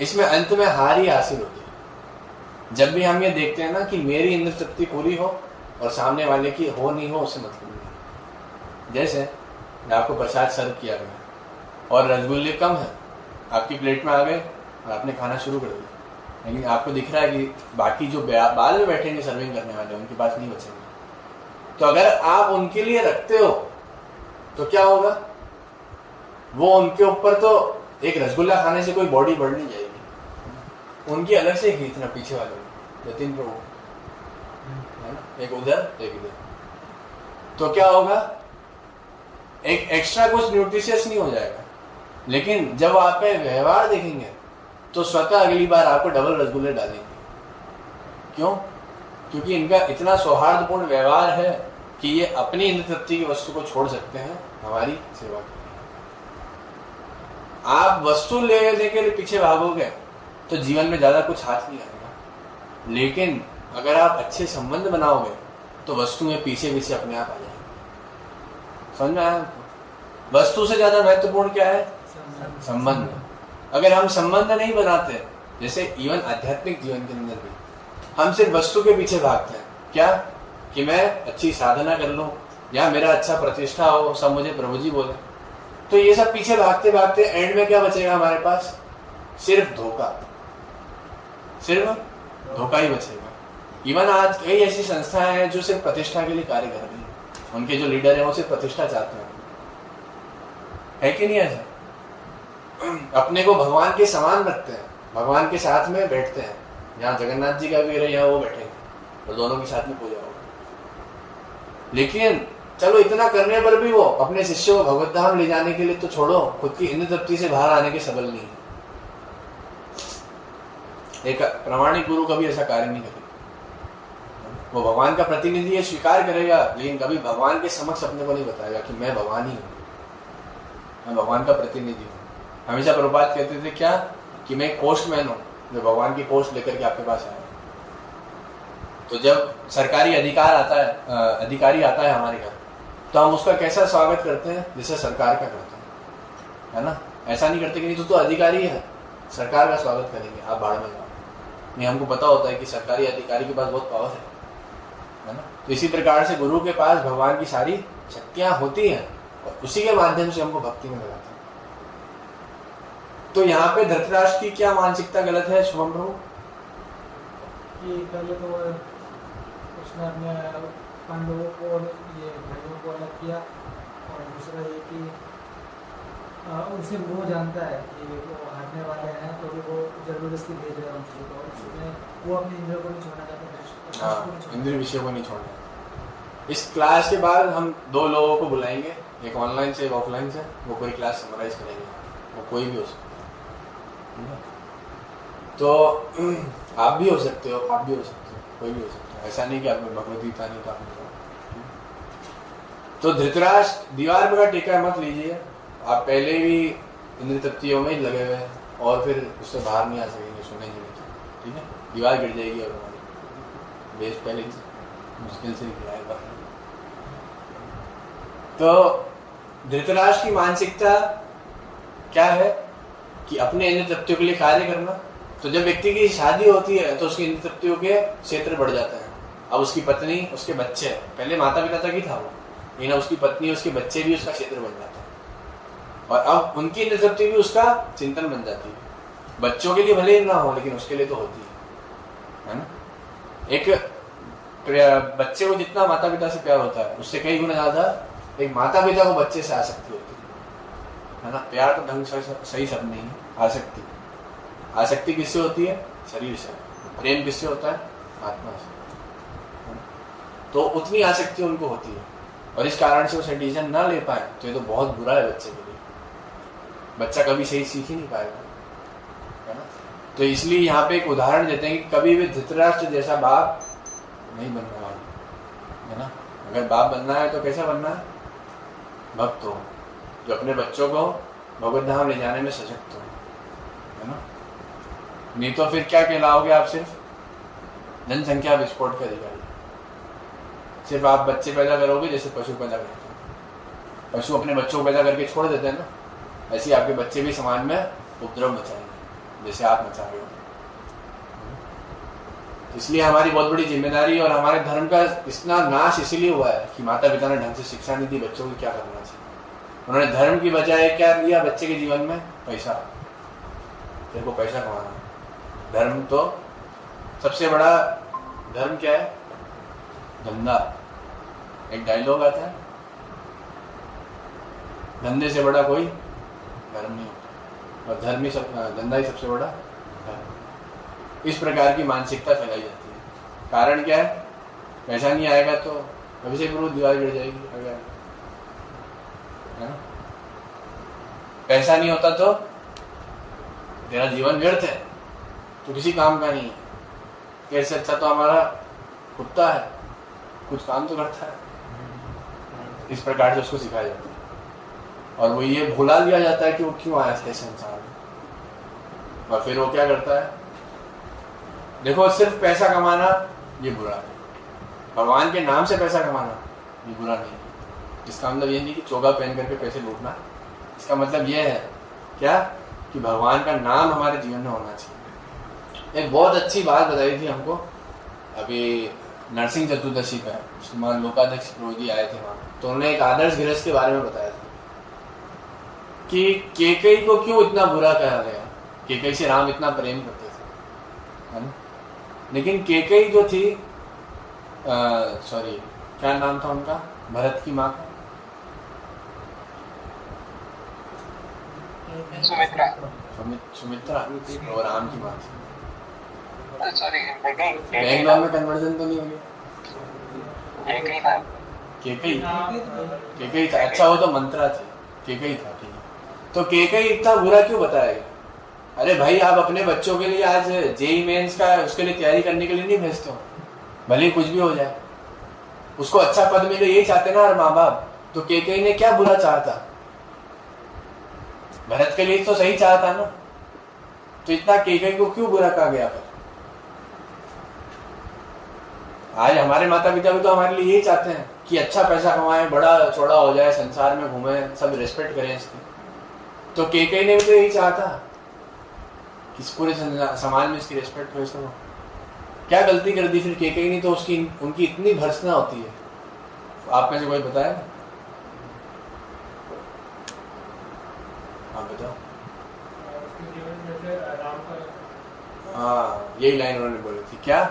इसमें अंत में हार ही हासिल होती है। जब भी हम ये देखते हैं ना कि मेरी इंद्र तृप्ति पूरी हो और सामने वाले की हो नहीं हो, उससे मतलब नहीं। जैसे आपको प्रसाद सर्व किया गया और रसगुल्ले कम है, आपकी प्लेट में आ गए और आपने खाना शुरू कर दिया, लेकिन आपको दिख रहा है कि बाकी जो बाद में बैठेंगे सर्विंग करने वाले उनके पास नहीं बचेंगे। तो अगर आप उनके लिए रखते हो तो क्या होगा, वो उनके ऊपर तो एक रसगुल्ला खाने से कोई बॉडी बढ़ नहीं जाएगी, उनकी अलग से खींचना पीछे वाले जतिन प्रभु, है ना, एक उधर एक इधर। तो क्या होगा, एक एक्स्ट्रा कुछ न्यूट्रिशियस नहीं हो जाएगा। लेकिन जब आप पे व्यवहार देखेंगे तो स्वतः अगली बार आपको डबल रसगुल्ले डालेंगे। क्यों? क्योंकि इनका इतना सौहार्दपूर्ण व्यवहार है कि ये अपनी इंद्र तृप्ति की वस्तु को छोड़ सकते हैं हमारी सेवा के लिए। आप वस्तु लेने के लिए पीछे भागोगे तो जीवन में ज्यादा कुछ हाथ नहीं आएगा, लेकिन अगर आप अच्छे संबंध बनाओगे तो वस्तुएं पीछे पीछे अपने आप आ जाएंगी। समझ में आया? वस्तु से ज्यादा महत्वपूर्ण क्या है? संबंध। अगर हम संबंध नहीं बनाते, जैसे इवन आध्यात्मिक जीवन के अंदर भी हम सिर्फ वस्तु के पीछे भागते हैं, क्या कि मैं अच्छी साधना कर लूं या मेरा अच्छा प्रतिष्ठा हो, सब मुझे प्रभु जी बोले, तो ये सब पीछे भागते भागते एंड में क्या बचेगा हमारे पास? सिर्फ धोखा, सिर्फ धोखा ही बचेगा। इवन आज कई ऐसी संस्थाएं हैं जो सिर्फ प्रतिष्ठा के लिए कार्य कर रही हैं, उनके जो लीडर हैं वो सिर्फ प्रतिष्ठा चाहते हैं, है कि नहीं ऐसा? अपने को भगवान के समान रखते हैं, भगवान के साथ में बैठते हैं, जहाँ जगन्नाथ जी का भी रहे यहाँ वो बैठेंगे और दोनों के साथ में पूजा होगा। लेकिन चलो इतना करने पर भी वो अपने शिष्यों को भगवत धाम ले जाने के लिए तो छोड़ो, खुद की इंद्र तृप्ति से बाहर आने के सबल नहीं है। एक प्रामाणिक गुरु कभी ऐसा कार्य नहीं करेगा, वो भगवान का प्रतिनिधि है, स्वीकार करेगा, लेकिन कभी भगवान के समक्ष अपने को नहीं बताएगा कि मैं भगवान ही हूँ, मैं भगवान का प्रतिनिधि हूँ। हमेशा प्रभुपाद कहते थे क्या कि मैं पोस्टमैन हूँ जो भगवान की पोस्ट लेकर के आपके पास आया। तो जब सरकारी अधिकारी आता है हमारे घर, तो हम उसका कैसा स्वागत करते हैं, जैसे सरकार का करते हैं, है ना। ऐसा नहीं करते कि नहीं तो अधिकारी है, सरकार का स्वागत करेंगे, आप भाड़ में जाओ। नहीं, हमको पता होता है कि सरकारी अधिकारी के पास बहुत पावर है ना। तो इसी प्रकार से गुरु के पास भगवान की सारी शक्तियां होती हैं और उसी के माध्यम से हमको भक्ति में लगाते हैं। तो यहाँ पे धृतराष्ट्र की क्या मानसिकता गलत है शुभम प्रभु? कि पहले तो उसने अपने पांडवों को और ये भाइयों को अलग किया, और दूसरा ये कि उसे वो जानता है कि वो हारने वाले हैं, तो वो जबरदस्ती भेज रहे हैं उनको, तो उसमें वो अपने इंद्रियों को नहीं छोड़ना चाहता। हाँ, इंद्रिय विषय को नहीं छोड़ना। इस क्लास के बाद हम 2 लोगों को बुलाएंगे, एक ऑनलाइन से एक ऑफलाइन से, वो कोई क्लास समराइज करेंगे, वो कोई भी हो सकता है। तो आप भी हो सकते हो, आप भी हो सकते हो, कोई भी हो सकता है, ऐसा नहीं कि आपने भगवत गीता नहीं तो आपने। तो धृतराष्ट्र दीवार पर का टेका मत लीजिए, आप पहले भी इंद्रिय तृप्तियों में ही लगे हुए हैं और फिर उससे बाहर नहीं आ सकेंगे, सुनेंगे नहीं तो, ठीक है, दीवार गिर जाएगी और हमारी बेस पहले मुश्किल से गिरा है। तो धृतराष्ट्र की मानसिकता क्या है कि अपने इंद्रिय तृप्तियों के लिए कार्य करना। तो जब व्यक्ति की शादी होती है तो उसकी इंद्रिय तृप्तियों के क्षेत्र बढ़ जाते हैं। अब उसकी पत्नी, उसके बच्चे, पहले माता पिता तक ही था वो, लेकिन उसकी पत्नी, उसके बच्चे भी उसका क्षेत्र बन जाता है, और अब उनकी इंद्रिय तृप्ति भी उसका चिंतन बन जाती है। बच्चों के लिए भले ही ना हो, लेकिन उसके लिए तो होती है ना। एक बच्चे को जितना माता पिता से प्यार होता है, उससे कई गुना ज्यादा एक माता पिता को बच्चे से आसक्ति होती है ना। प्यार तो ढंग से सही शब्द नहीं है, आसक्ति। आसक्ति किससे होती है? शरीर से। प्रेम किससे होता है? आत्मा से। तो उतनी आसक्ति उनको होती है, और इस कारण से वो सही डिसीजन ना ले पाए तो ये तो बहुत बुरा है बच्चे के लिए। बच्चा कभी सही सीख ही नहीं पाएगा, है ना। तो इसलिए यहाँ पे एक उदाहरण देते हैं कि कभी भी धृतराष्ट्र जैसा बाप नहीं बनना वाला, है ना। अगर बाप बनना है तो कैसा बनना है? भक्त हो, जो अपने बच्चों को भगवत धाम ले जाने में सशक्त हो, है ना। नहीं तो फिर क्या कहलाओगे आप? सिर्फ जनसंख्या विस्फोट के अधिकारी। सिर्फ आप बच्चे पैदा करोगे जैसे पशु पैदा करते हैं। पशु अपने बच्चों को पैदा करके छोड़ देते हैं ना, ऐसे ही आपके बच्चे भी समाज में उपद्रव मचाएंगे जैसे आप मचा रहे हो। इसलिए हमारी बहुत बड़ी जिम्मेदारी, और हमारे धर्म का इतना नाश इसलिए हुआ है कि माता पिता ने ढंग से शिक्षा नहीं दी बच्चों को क्या करना चाहिए। उन्होंने धर्म की बजाय क्या दिया बच्चे के जीवन में? पैसा। तेरे को पैसा कमाना है। धर्म तो सबसे बड़ा धर्म क्या है? धंधा। एक डायलॉग आता है, धंधे से बड़ा कोई धर्म नहीं होता, और धर्म ही धंधा ही सबसे बड़ा धर्म। इस प्रकार की मानसिकता फैलाई जाती है। कारण क्या है? पैसा नहीं आएगा तो अभिषेक प्रभु दीवार गिर जाएगी। अगर है ना, पैसा नहीं होता तो तेरा जीवन व्यर्थ है, तो किसी काम का नहीं है। कैसे अच्छा तो हमारा कुत्ता है, कुछ काम तो करता है। इस प्रकार से उसको सिखाया जाता है, और वो ये भुला दिया जाता है कि वो क्यों आया था इस संसार में। और फिर वो क्या करता है? देखो, सिर्फ पैसा कमाना ये बुरा है, भगवान के नाम से पैसा कमाना ये बुरा नहीं है। इसका मतलब ये नहीं कि चोगा पहन करके पैसे लूटना। इसका मतलब ये है क्या कि भगवान का नाम हमारे जीवन में होना चाहिए। एक बहुत अच्छी बात बताई थी हमको अभी नरसिंह चतुर्दशी पे, श्रीमान लोकाध्यक्ष प्रभु जी आए थे वहाँ, तो उन्होंने एक आदर्श गृहस्थ के बारे में बताया था कि कैकेयी को क्यों इतना बुरा कहा गया। कैकेयी से राम इतना प्रेम करते थे, है ना। लेकिन कैकेयी जो थी, सॉरी क्या नाम था उनका, भरत की माँ का? सुमित्रा। और राम की माँ थी। बैंगलोर में कन्वर्जन तो नहीं हो गया? कैकेयी था। अच्छा, वो तो मंत्रा थी, कैकेयी था, ठीक है। तो कैकेयी इतना बुरा क्यों बताया गया? अरे भाई, आप अपने बच्चों के लिए आज जेईई मेंस का उसके लिए तैयारी करने के लिए नहीं भेजते हो, भले ही कुछ भी हो जाए, उसको अच्छा पद मिले यही चाहते ना हर माँ बाप। तो कैकेयी ने क्या बुरा चाहा था? भरत के लिए तो सही चाहा था ना। तो इतना कैकेयी को क्यों बुरा कहा गया? आज हमारे माता पिता भी तो हमारे लिए यही चाहते हैं कि अच्छा पैसा कमाएं, बड़ा चौड़ा हो जाए, संसार में घूमें, सब रेस्पेक्ट करें इसकी। तो केकई ने भी तो यही चाहा था कि पूरे समाज में इसकी रेस्पेक्ट हो। इसको क्या गलती कर दी फिर केकई ने? तो उसकी उनकी इतनी भर्त्सना होती है। आप में से कोई बताया? आप बताओ। उसके जीवन में से राम का, हाँ, यही लाइन उन्होंने बोली थी। क्या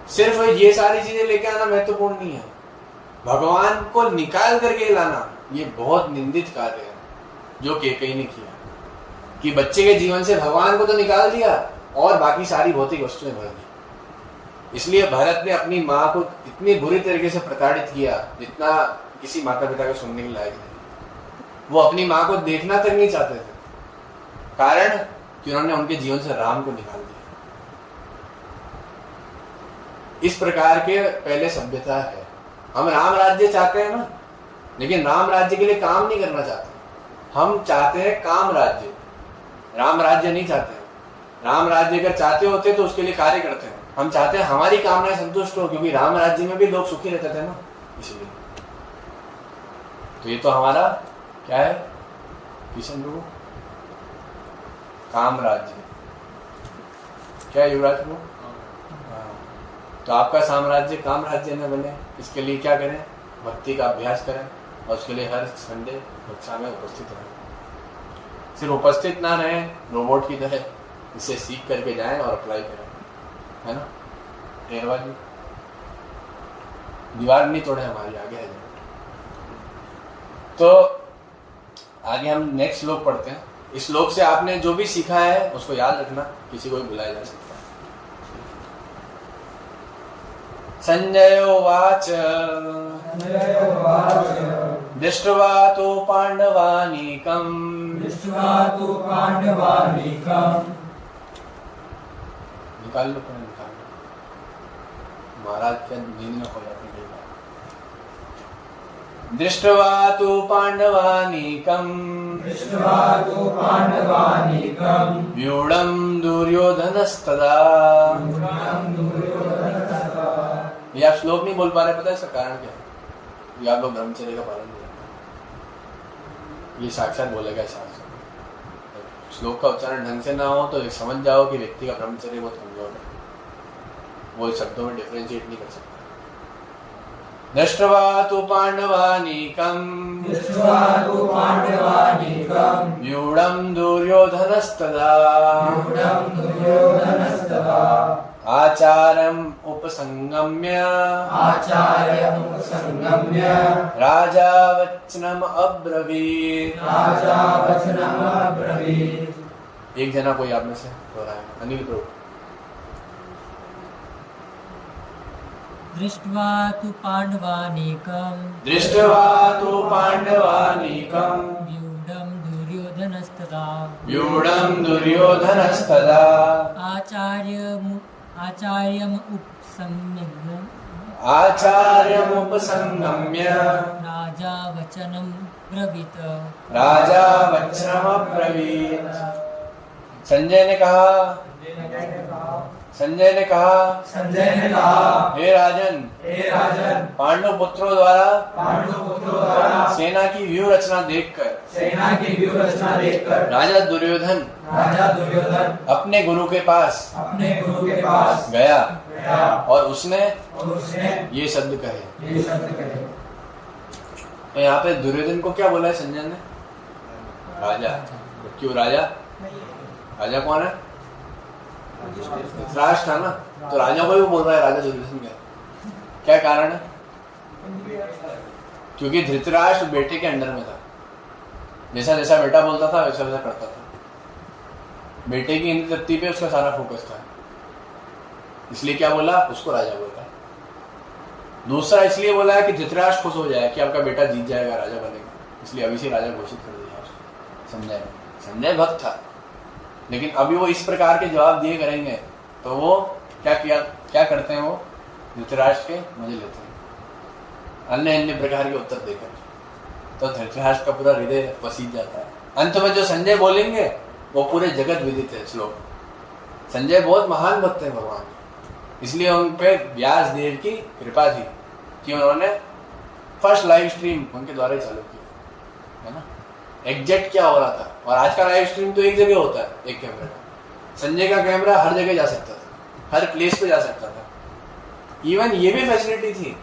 सिर्फ ये सारी चीजें लेके आना महत्वपूर्ण नहीं है, भगवान को निकाल करके लाना ये बहुत निंदित कार्य है जो केकई ने किया, कि बच्चे के जीवन से भगवान को तो निकाल दिया और बाकी सारी भौतिक वस्तुएं भर दी। इसलिए भरत ने अपनी माँ को इतनी बुरी तरीके से प्रताड़ित किया जितना किसी माता पिता को सुनने के लायक नहीं। वो अपनी माँ को देखना तक नहीं चाहते थे, कारण कि उन्होंने उनके जीवन से राम को निकाल दिया। इस प्रकार के पहले सभ्यता है। हम राम राज्य चाहते हैं ना, लेकिन राम राज्य के लिए काम नहीं करना चाहते। हम चाहते हैं काम राज्य, राम राज्य नहीं चाहते हैं। राम राज्य अगर चाहते होते तो उसके लिए कार्य करते हैं। हम चाहते हैं हमारी कामनाएं संतुष्ट हो, क्योंकि राम राज्य में भी लोग सुखी रहते थे ना, इसलिए। तो ये तो हमारा क्या है किशन प्रभु? काम राज्य। क्या युवराज प्रभु? तो आपका साम्राज्य काम राज्य न बने, इसके लिए क्या करें? भक्ति का अभ्यास करें और उसके लिए हर संडे कक्षा में उपस्थित रहें। सिर्फ उपस्थित ना रहें रोबोट की तरह, इसे सीख करके जाएं और अप्लाई करें, है ना? ढेरवा जी दीवार नहीं तोड़े हमारी, आगे है। तो आगे हम नेक्स्ट श्लोक पढ़ते हैं। इस श्लोक से आपने जो भी सीखा है उसको याद रखना, किसी को भी बुलाया जा सकता है। संजय उवाच दृष्ट्वा तु पांडवानीकम् निकाल लो, निकाल लो। महाराज क्या नींद में खो जाते हैं। दृष्ट्वा तु पांडवानीकम् व्यूढं दुर्योधनस्तदा। ये आप श्लोक नहीं बोल पा रहे, पता है इसका कारण क्या है? ये आप लोग ब्रह्मचर्य का पालन नहीं करते। ये साक्षात बोलेगा शास्त्र। श्लोक का उच्चारण ढंग से ना हो तो समझ जाओ कि व्यक्ति का ब्रह्मचर्य बहुत कमजोर है, वो शब्दों में डिफरेंशिएट नहीं कर सकता। दृष्ट्वा तु पांडवानीकम् व्यूढं दुर्योधनस्तदा आचार्यम् उपसंगम्य राजा वचनम् अब्रवीत्। एक जना कोई आप में से हो रहा है? अनिल प्रभु। दृष्ट्वा तु पांडवानीकम् व्यूढं दुर्योधनस्तदा आचार्यमुपसंगम्य राजा वचनम् अब्रवीत्। संजय ने कहा हे राजन, पांडव पुत्रों द्वारा सेना की व्यू रचना देखकर राजा दुर्योधन अपने गुरु के पास गया और उसने ये शब्द कहे। तो यहाँ पे दुर्योधन को क्या बोला है संजय ने? राजा। क्यों राजा? राजा कौन है? धृतराष्ट्र था ना, तो राजा को भी बोल रहा है राजा दुर्योधन का। क्या कारण है? क्योंकि धृतराष्ट्र बेटे के अंडर में था। जैसा जैसा बेटा बोलता था वैसा वैसा करता था। बेटे की इंद्र तृप्ति पे उसका सारा फोकस था, इसलिए क्या बोला? उसको राजा बोला। दूसरा इसलिए बोला है कि धृतराष्ट्र खुश हो जाए कि आपका बेटा जीत जाएगा, राजा बनेगा, इसलिए अभी से राजा घोषित कर दिया उसको। संजय भक्त था, लेकिन अभी वो इस प्रकार के जवाब दिए करेंगे तो वो क्या करते हैं? वो धृतराष्ट्र के मजे लेते हैं अन्य प्रकार के उत्तर देकर। तो धृतराष्ट्र का पूरा हृदय पसीज जाता है। अंत में जो संजय बोलेंगे वो पूरे जगत विदित है श्लोक। संजय बहुत महान भक्त है भगवान, इसलिए उन पे व्यास देव की कृपा थी कि उन्होंने फर्स्ट लाइव स्ट्रीम उनके द्वारा ही चालू किया, है ना। एग्जैक्ट क्या हो रहा था, और आज का लाइव स्ट्रीम तो एक जगह होता है, एक कैमरे का। संजय का कैमरा हर जगह जा सकता था, हर प्लेस पे जा सकता था। इवन ये भी फैसिलिटी थी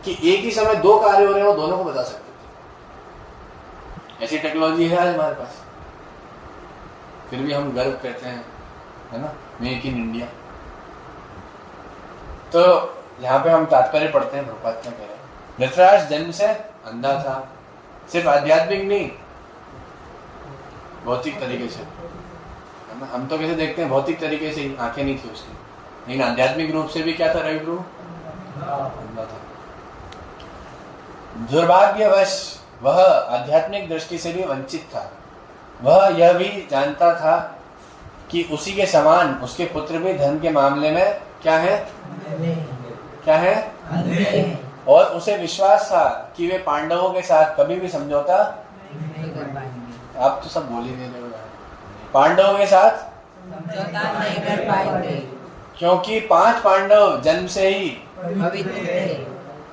कि एक ही समय 2 कार्य हो रहे हैं वो दोनों को बता सकते थे। ऐसी टेक्नोलॉजी है आज हमारे पास, फिर भी हम गर्व करते हैं, है ना, मेक इन इंडिया। तो यहाँ पे हम तात्पर्य पढ़ते हैं प्रभुपाद क्या कह रहे हैं। धृतराष्ट्र जन्म से अंधा था, सिर्फ आध्यात्मिक नहीं, भौतिक तरीके से, है ना। हम तो कैसे देखते हैं, भौतिक तरीके से ही आंखें नहीं थी उसकी, लेकिन आध्यात्मिक रूप से भी क्या था रवि प्रभु, अंधा था। दुर्भाग्यवश वह आध्यात्मिक दृष्टि से भी वंचित था। वह यह भी जानता था कि उसी के समान उसके पुत्र भी धर्म के मामले में क्या है, क्या है, और उसे विश्वास था कि वे पांडवों के साथ कभी भी समझौता नहीं कर पाएंगे, आप तो सब बोल ही नहीं रहे हो, पांडवों के साथ समझौता नहीं कर पाएंगे, क्योंकि 5 पांडव जन्म से ही पवित्र थे।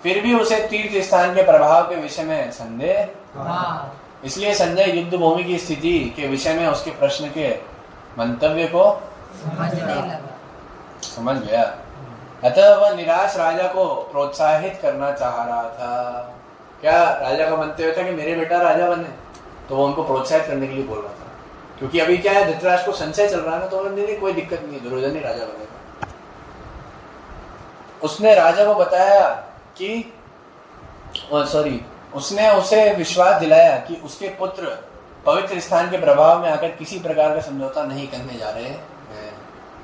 फिर भी उसे तीर्थ स्थान के प्रभाव के विषय में संदेह, हाँ, इसलिए संजय युद्ध भूमि की स्थिति के विषय में उसके प्रश्न के मंतव्य को समझने लगा। समझ गया। अतः वह निराश राजा को प्रोत्साहित करना चाह रहा था। क्या राजा का मंतव्य था कि मेरे बेटा राजा बने, तो वो उनको प्रोत्साहित करने के लिए बोल रहा था, क्योंकि अभी क्या है, धृतराष्ट्र को संशय चल रहा है ना, तो उन्होंने नहीं, कोई दिक्कत नहीं है, दुर्योधन ही राजा बनेगा। उसने राजा को बताया कि उसने उसे विश्वास दिलाया कि उसके पुत्र पवित्र स्थान के प्रभाव में आकर किसी प्रकार का समझौता नहीं करने जा रहे हैं।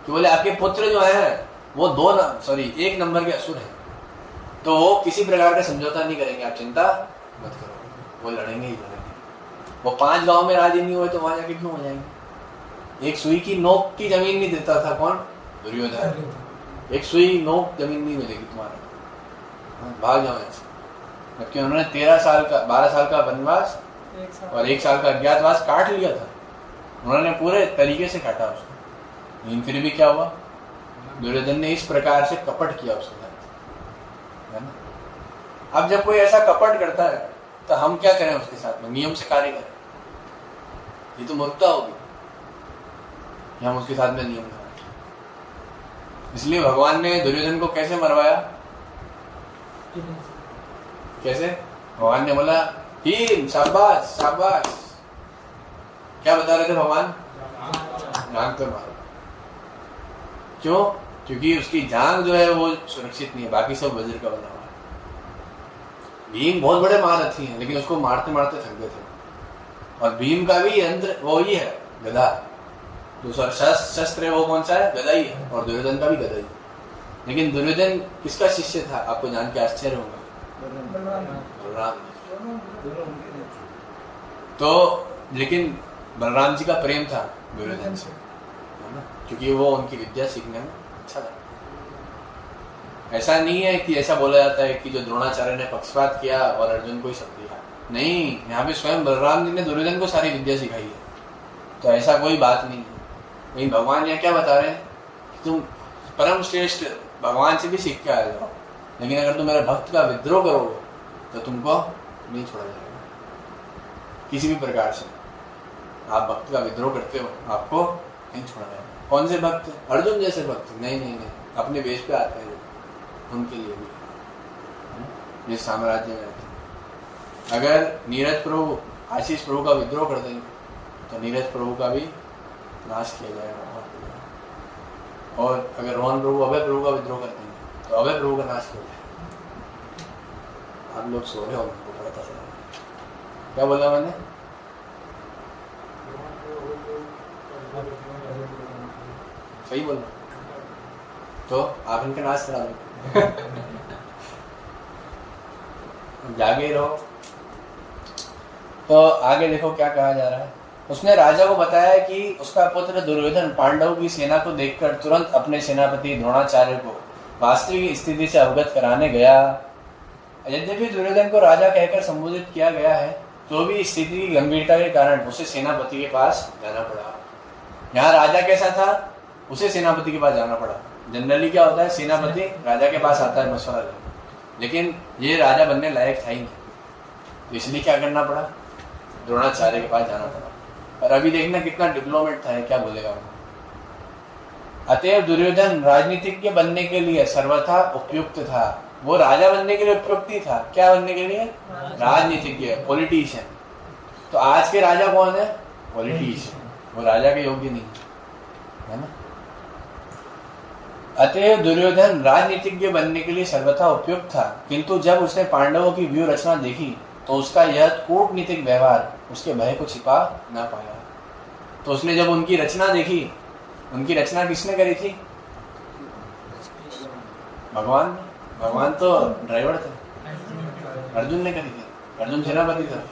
कि बोले आपके पुत्र जो हैं वो 1 नंबर के असुर हैं, तो वो किसी प्रकार का समझौता नहीं करेंगे, आप चिंता मत करो, वो लड़ेंगे ही लड़ेंगे। वो 5 गांव में राजी नहीं हुए तो वहां जाके क्यों हो जाएंगे। एक सुई की नोक की जमीन नहीं देता था कौन, दुर्योधन। एक सुई नोक जमीन नहीं मिलेगी तुम्हारा, भाग जाओ ऐसे। जबकि उन्होंने 12 साल का वनवास और 1 साल का अज्ञातवास काट लिया था, उन्होंने पूरे तरीके से काटा उसको, लेकिन फिर भी क्या हुआ, दुर्योधन ने इस प्रकार से कपट किया उसके साथ, है ना। अब जब कोई ऐसा कपट करता है तो हम क्या करें उसके साथ में, नियम से कार्य करें, ये तो मूर्खता होगी कि हम उसके साथ में नियम करें। इसलिए भगवान ने दुर्योधन को कैसे मरवाया, कैसे, भगवान ने बोला ही शाबाश शाबाश, क्या बता रहे थे भगवान, जांग पे मारो। क्यों, क्योंकि उसकी जांग जो है वो सुरक्षित नहीं है, बाकी सब वज्र का बना हुआ है। भीम बहुत बड़े महारथी हैं, लेकिन उसको मारते मारते थक गए थे, और भीम का भी यंत्र वो ही है, गदा। दूसरा शस्त्र है वो कौन सा है, गदा ही है, और दुर्योधन का भी गदा ही। लेकिन दुर्योधन किसका शिष्य था, आपको जान के आश्चर्य होगा, बलराम। तो लेकिन बलराम जी का प्रेम था दुर्योधन से, है ना, क्योंकि वो उनकी विद्या सीखने में अच्छा था। ऐसा नहीं है कि ऐसा बोला जाता है कि जो द्रोणाचार्य ने पक्षपात किया और अर्जुन को ही सब दिया, नहीं, यहाँ पे स्वयं बलराम जी ने दुर्योधन को सारी विद्या सिखाई है, तो ऐसा कोई बात नहीं है। लेकिन भगवान यहाँ क्या बता रहे हैं कि तुम परम श्रेष्ठ भगवान से भी सीख के आ जाओ, लेकिन अगर तुम मेरे भक्त का विद्रोह करोगे तो तुमको नहीं छोड़ा जाएगा किसी भी प्रकार से। आप भक्त का विद्रोह करते हो, आपको नहीं छोड़ा जाएगा। कौन से भक्त, अर्जुन जैसे भक्त, नहीं नहीं नहीं, अपने बेस पे आते हैं, उनके लिए भी जिस साम्राज्य में रहते हैं। अगर नीरज प्रभु आशीष प्रभु का विद्रोह कर देंगे तो नीरज प्रभु का भी नाश किया जाएगा, और अगर रोहन प्रभु अभय प्रभु का विद्रोह कर देंगे तो अभय प्रभु का नाश किया जाएगा। आप लोग सो रहे हो, उनको पता चला क्या बोला मैंने, सही बोला, तो आप इनका नाश करा दो। जागे रहो। तो आगे देखो क्या कहा जा रहा है। उसने राजा को बताया कि उसका पुत्र दुर्योधन पांडवों की सेना को देखकर तुरंत अपने सेनापति द्रोणाचार्य को वास्तविक स्थिति से अवगत कराने गया। यद्यपि दुर्योधन को राजा कहकर संबोधित किया गया है, तो भी स्थिति की गंभीरता के कारण उसे सेनापति के पास जाना पड़ा। यहाँ राजा कैसा था, उसे सेनापति के पास जाना पड़ा। जनरली क्या होता है, सेनापति राजा के पास आता है मशवरा लेने, लेकिन ये राजा बनने लायक था ही नहीं, तो इसलिए क्या करना पड़ा, द्रोणाचार्य के पास जाना पड़ा। और अभी देखना कितना डिप्लोमेट था, क्या बोलेगा वो। अतएव दुर्योधन राजनीतिज्ञ बनने के लिए सर्वथा उपयुक्त था। वो राजा बनने के लिए उपयुक्त ही था, क्या बनने के लिए, राजनीतिज्ञ, पॉलिटिशियन। तो आज के राजा कौन है, पॉलिटिशियन, वो राजा के योग्य नहीं है ना। अतएव दुर्योधन राजनीतिज्ञ बनने के लिए सर्वथा उपयुक्त था, किंतु जब उसने पांडवों की व्यूह रचना देखी तो उसका यह कूटनीतिक व्यवहार उसके भय को छिपा न पाया। तो उसने जब उनकी रचना देखी, उनकी रचना किसने करी थी, भगवान ने। भगवान तो ड्राइवर थे, अर्जुन ने करी थी, अर्जुन सेनापति था,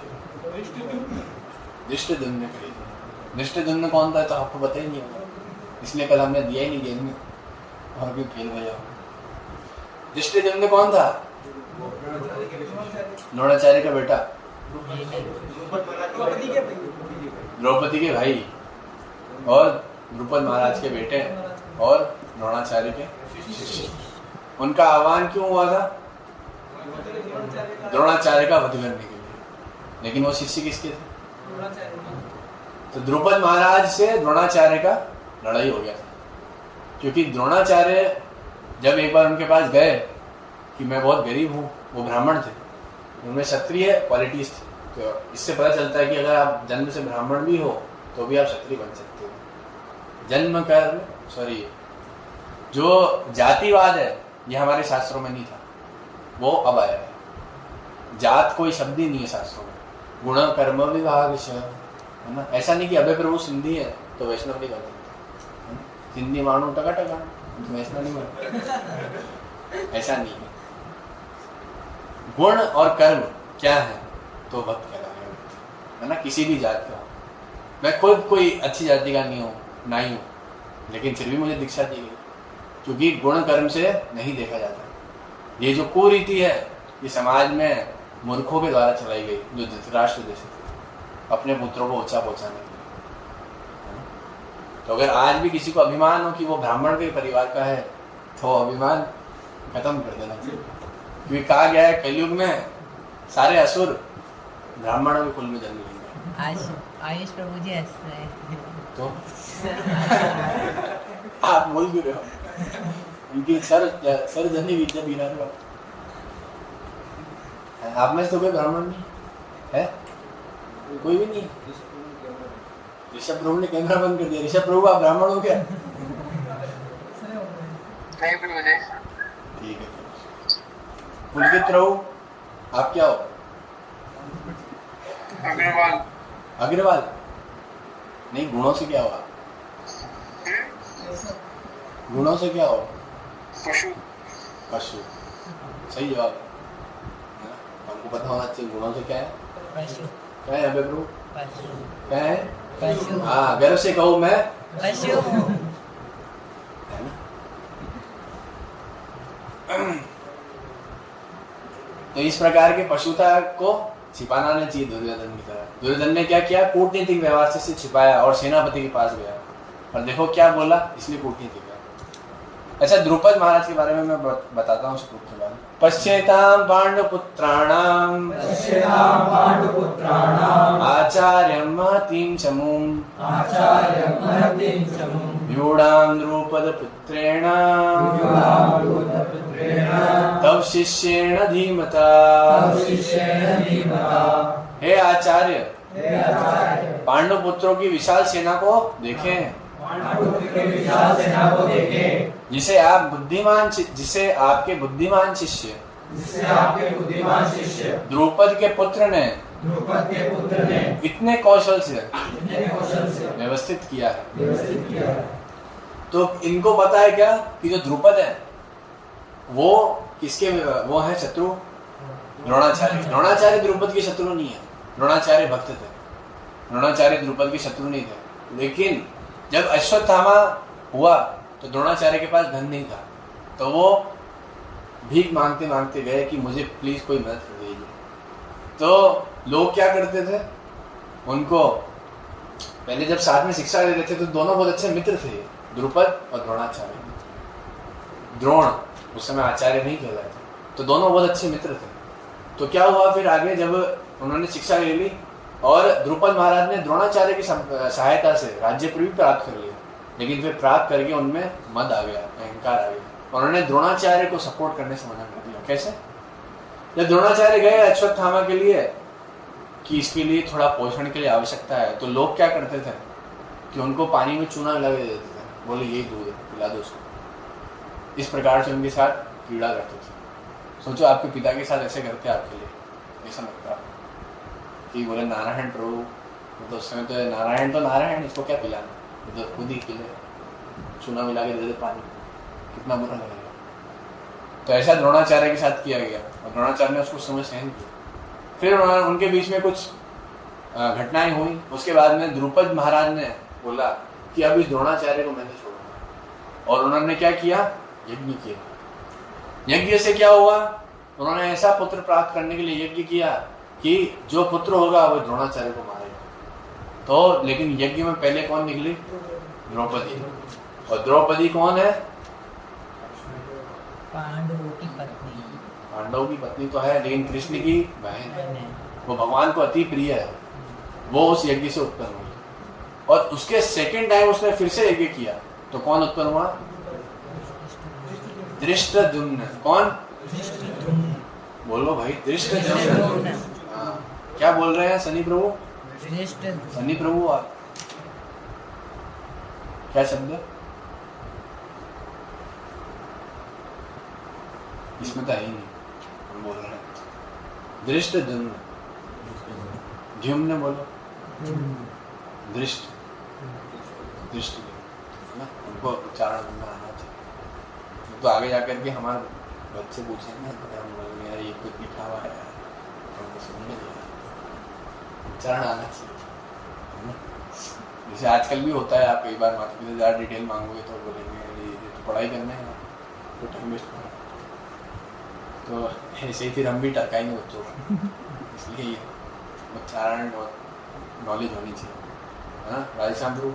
धृष्टद्युम्न ने करी थी। धृष्टद्युम्न कौन था तो आपको पता ही नहीं होगा, इसलिए कल हमने दिया ही नहीं गेम में, और भी फेल हो जाओ। धृष्टद्युम्न कौन था, द्रोणाचार्य का बेटा, द्रौपदी के भाई और द्रुपद महाराज के बेटे और द्रोणाचार्य के शिष्य। उनका आह्वान क्यों हुआ था, द्रोणाचार्य का वध करने के लिए, लेकिन वो शिष्य किसके थे, तो द्रुपद महाराज से द्रोणाचार्य का लड़ाई हो गया था। क्योंकि द्रोणाचार्य जब एक बार उनके पास गए कि मैं बहुत गरीब हूँ, वो ब्राह्मण थे, उनमें क्षत्रिय क्वालिटीज थी, तो इससे पता चलता है कि अगर आप जन्म से ब्राह्मण भी हो तो भी आप क्षत्रिय बन सकते हो। जन्म कर जो जातिवाद है ये हमारे शास्त्रों में नहीं था, वो अब आया है। जात कोई शब्द ही नहीं है शास्त्रों में, गुण कर्म विभाग है ना। ऐसा नहीं कि अभय प्रभु सिंधी है तो वैष्णव नहीं बनते, सिंधी मानू टका टका तो वैष्णव नहीं बनते, ऐसा नहीं है। गुण और कर्म क्या है तो भक्त कहलाएगा, है ना। किसी भी जाति का, मैं खुद कोई अच्छी जाति का नहीं हूँ, लेकिन फिर भी मुझे दीक्षा दी गई, क्योंकि गुण कर्म से नहीं देखा जाता। ये जो कुरीति है ये समाज में मूर्खों के द्वारा चलाई गई, जो धृतराष्ट्र जैसे थे, अपने पुत्रों को ऊंचा पहुंचाने के लिए। तो अगर आज भी किसी को अभिमान हो कि वो ब्राह्मण के परिवार का है तो अभिमान खत्म कर देना चाहिए, क्योंकि कहा गया है कलयुग में सारे असुर ब्राह्मणों के कुल में जन्म लेंगे। आयुष प्रभु जी हंस रहे हैं। तो आप बोल क्यों रहे हो, उनकी सर जनी विद्या बिना रहे हो। आप में से तो कोई ब्राह्मण नहीं है, कोई भी नहीं। ऋषभ प्रभु ने कैमरा बंद कर दिया। ऋषभ प्रभु आप ब्राह्मण हो क्या? नहीं भी मुझे। ठीक है। पुलकित प्रभु आप क्या हो? अग्रवाल। अग्रवाल नहीं, गुणों से क्या हुआ? गुणों से क्या हो? पशु। पशु, सही जवाब है ना? हमको पता होना चाहिए गुणों से क्या है। पशु। क्या है अबे प्रभु? पशु। क्या है? पशु। हाँ, गर्व से कहो मैं पशु। है ना। तो इस प्रकार के पशुता को छिपाना नहीं चाहिए दुर्योधन की तरह। दुर्योधन ने क्या किया, कूटनीतिक व्यवहार से छिपाया और सेनापति के पास गया, और देखो क्या बोला, इसलिए कूटनीतिक है। अच्छा, द्रुपद महाराज के बारे में मैं बताता हूँ श्लोक के बारे में। पश्चेताम पांडुपुत्राणाम आचार्यं महतीं चमूं व्यूढां द्रुपदपुत्रेण तव शिष्येण धीमता। हे आचार्य, पांडुपुत्रों की विशाल सेना को देखें, जिसे आपके बुद्धिमान शिष्य द्रुपद के पुत्र ने इतने कौशल से व्यवस्थित किया है। तो इनको पता है क्या कि जो द्रुपद है वो किसके, वो है शत्रु द्रोणाचार्य। द्रोणाचार्य द्रुपद के शत्रु नहीं है, द्रोणाचार्य भक्त थे, द्रोणाचार्य द्रुपद के शत्रु नहीं थे। लेकिन जब अश्वत्थामा हुआ तो द्रोणाचार्य के पास धन नहीं था, तो वो भीख मांगते मांगते गए कि मुझे प्लीज कोई मदद कर दीजिए। तो लोग क्या करते थे, उनको पहले जब साथ में शिक्षा दे रहे थे तो दोनों बहुत अच्छे मित्र थे, द्रुपद और द्रोणाचार्य। द्रोण उस समय आचार्य नहीं कहलाए थे, तो दोनों बहुत अच्छे मित्र थे। तो क्या हुआ फिर आगे, जब उन्होंने शिक्षा ले ली और द्रुपद महाराज ने द्रोणाचार्य की सहायता से राज्य भी प्राप्त कर लिया, लेकिन फिर प्राप्त करके उनमें मद आ गया, अहंकार आ गया, उन्होंने द्रोणाचार्य को सपोर्ट करने से मना कर दिया। कैसे? जब द्रोणाचार्य गए अश्वत्थामा के लिए कि इसके लिए थोड़ा पोषण के लिए आवश्यकता है, तो लोग क्या करते थे कि उनको पानी में चूना लगा देते थे, बोले यही दूध है, पिला दो उसको। इस प्रकार से उनके साथ पीड़ा करते थे। सोचो आपके पिता के साथ ऐसे करते आपके लिए, ऐसा लगता कि बोले नारायण प्रभु, मतलब उस समय तो नारायण तो नारायण, इसको क्या पिलाना, मतलब खुद ही पिले, चूना मिला के दे दे पानी, कितना बुरा लगेगा। तो ऐसा द्रोणाचार्य के साथ किया गया और द्रोणाचार्य ने उसको समय सहन किया। फिर उनके बीच में कुछ घटनाएं हुई। उसके बाद में द्रुपद महाराज ने बोला कि अब इस द्रोणाचार्य को मैं नहीं छोड़ूंगा, और उन्होंने क्या किया, यज्ञ किया। यज्ञ से क्या हुआ, उन्होंने ऐसा पुत्र प्राप्त करने के लिए यज्ञ किया कि जो पुत्र होगा वो द्रोणाचार्य को मारेगा। तो लेकिन यज्ञ में पहले कौन निकली, द्रौपदी। और द्रौपदी कौन है, पांडवों की पत्नी। पांडवों की पत्नी तो है, लेकिन कृष्ण की बहन है, वो भगवान को अति प्रिय है। वो उस यज्ञ से उत्पन्न हुई और उसके सेकंड टाइम उसने फिर से यज्ञ किया, तो कौन उत्पन्न हुआ, धृष्टद्युम्न। कौन, बोलो भाई, धृष्टद्युम्न। हाँ, क्या बोल रहे हैं सनी प्रभु, सनी प्रभु आप क्या शब्द है इसमें तो है ही नहीं, हम बोल रहे हैं धृष्टद्युम्न। द्युम्न बोलो, दृष्ट दृष्टि ना, उनको उच्चारण करना आना चाहिए। तो आगे जाकर के हमारे बच्चे पूछेंगे तो हम बोलेंगे यार ये कुछ लिखा हुआ है, हमको समझ नहीं आया, उच्चारण आना चाहिए। जैसे आजकल भी होता है, आप कई बार माता पिता ज़्यादा डिटेल मांगोगे तो बोलेंगे ये तो पढ़ाई करने है, तो टाइम वेस्ट करना। तो ऐसे ही फिर हम भी टरकाएंगे बच्चों को, इसलिए उच्चारण और नॉलेज होनी चाहिए, है ना। राधेश्याम प्रभु,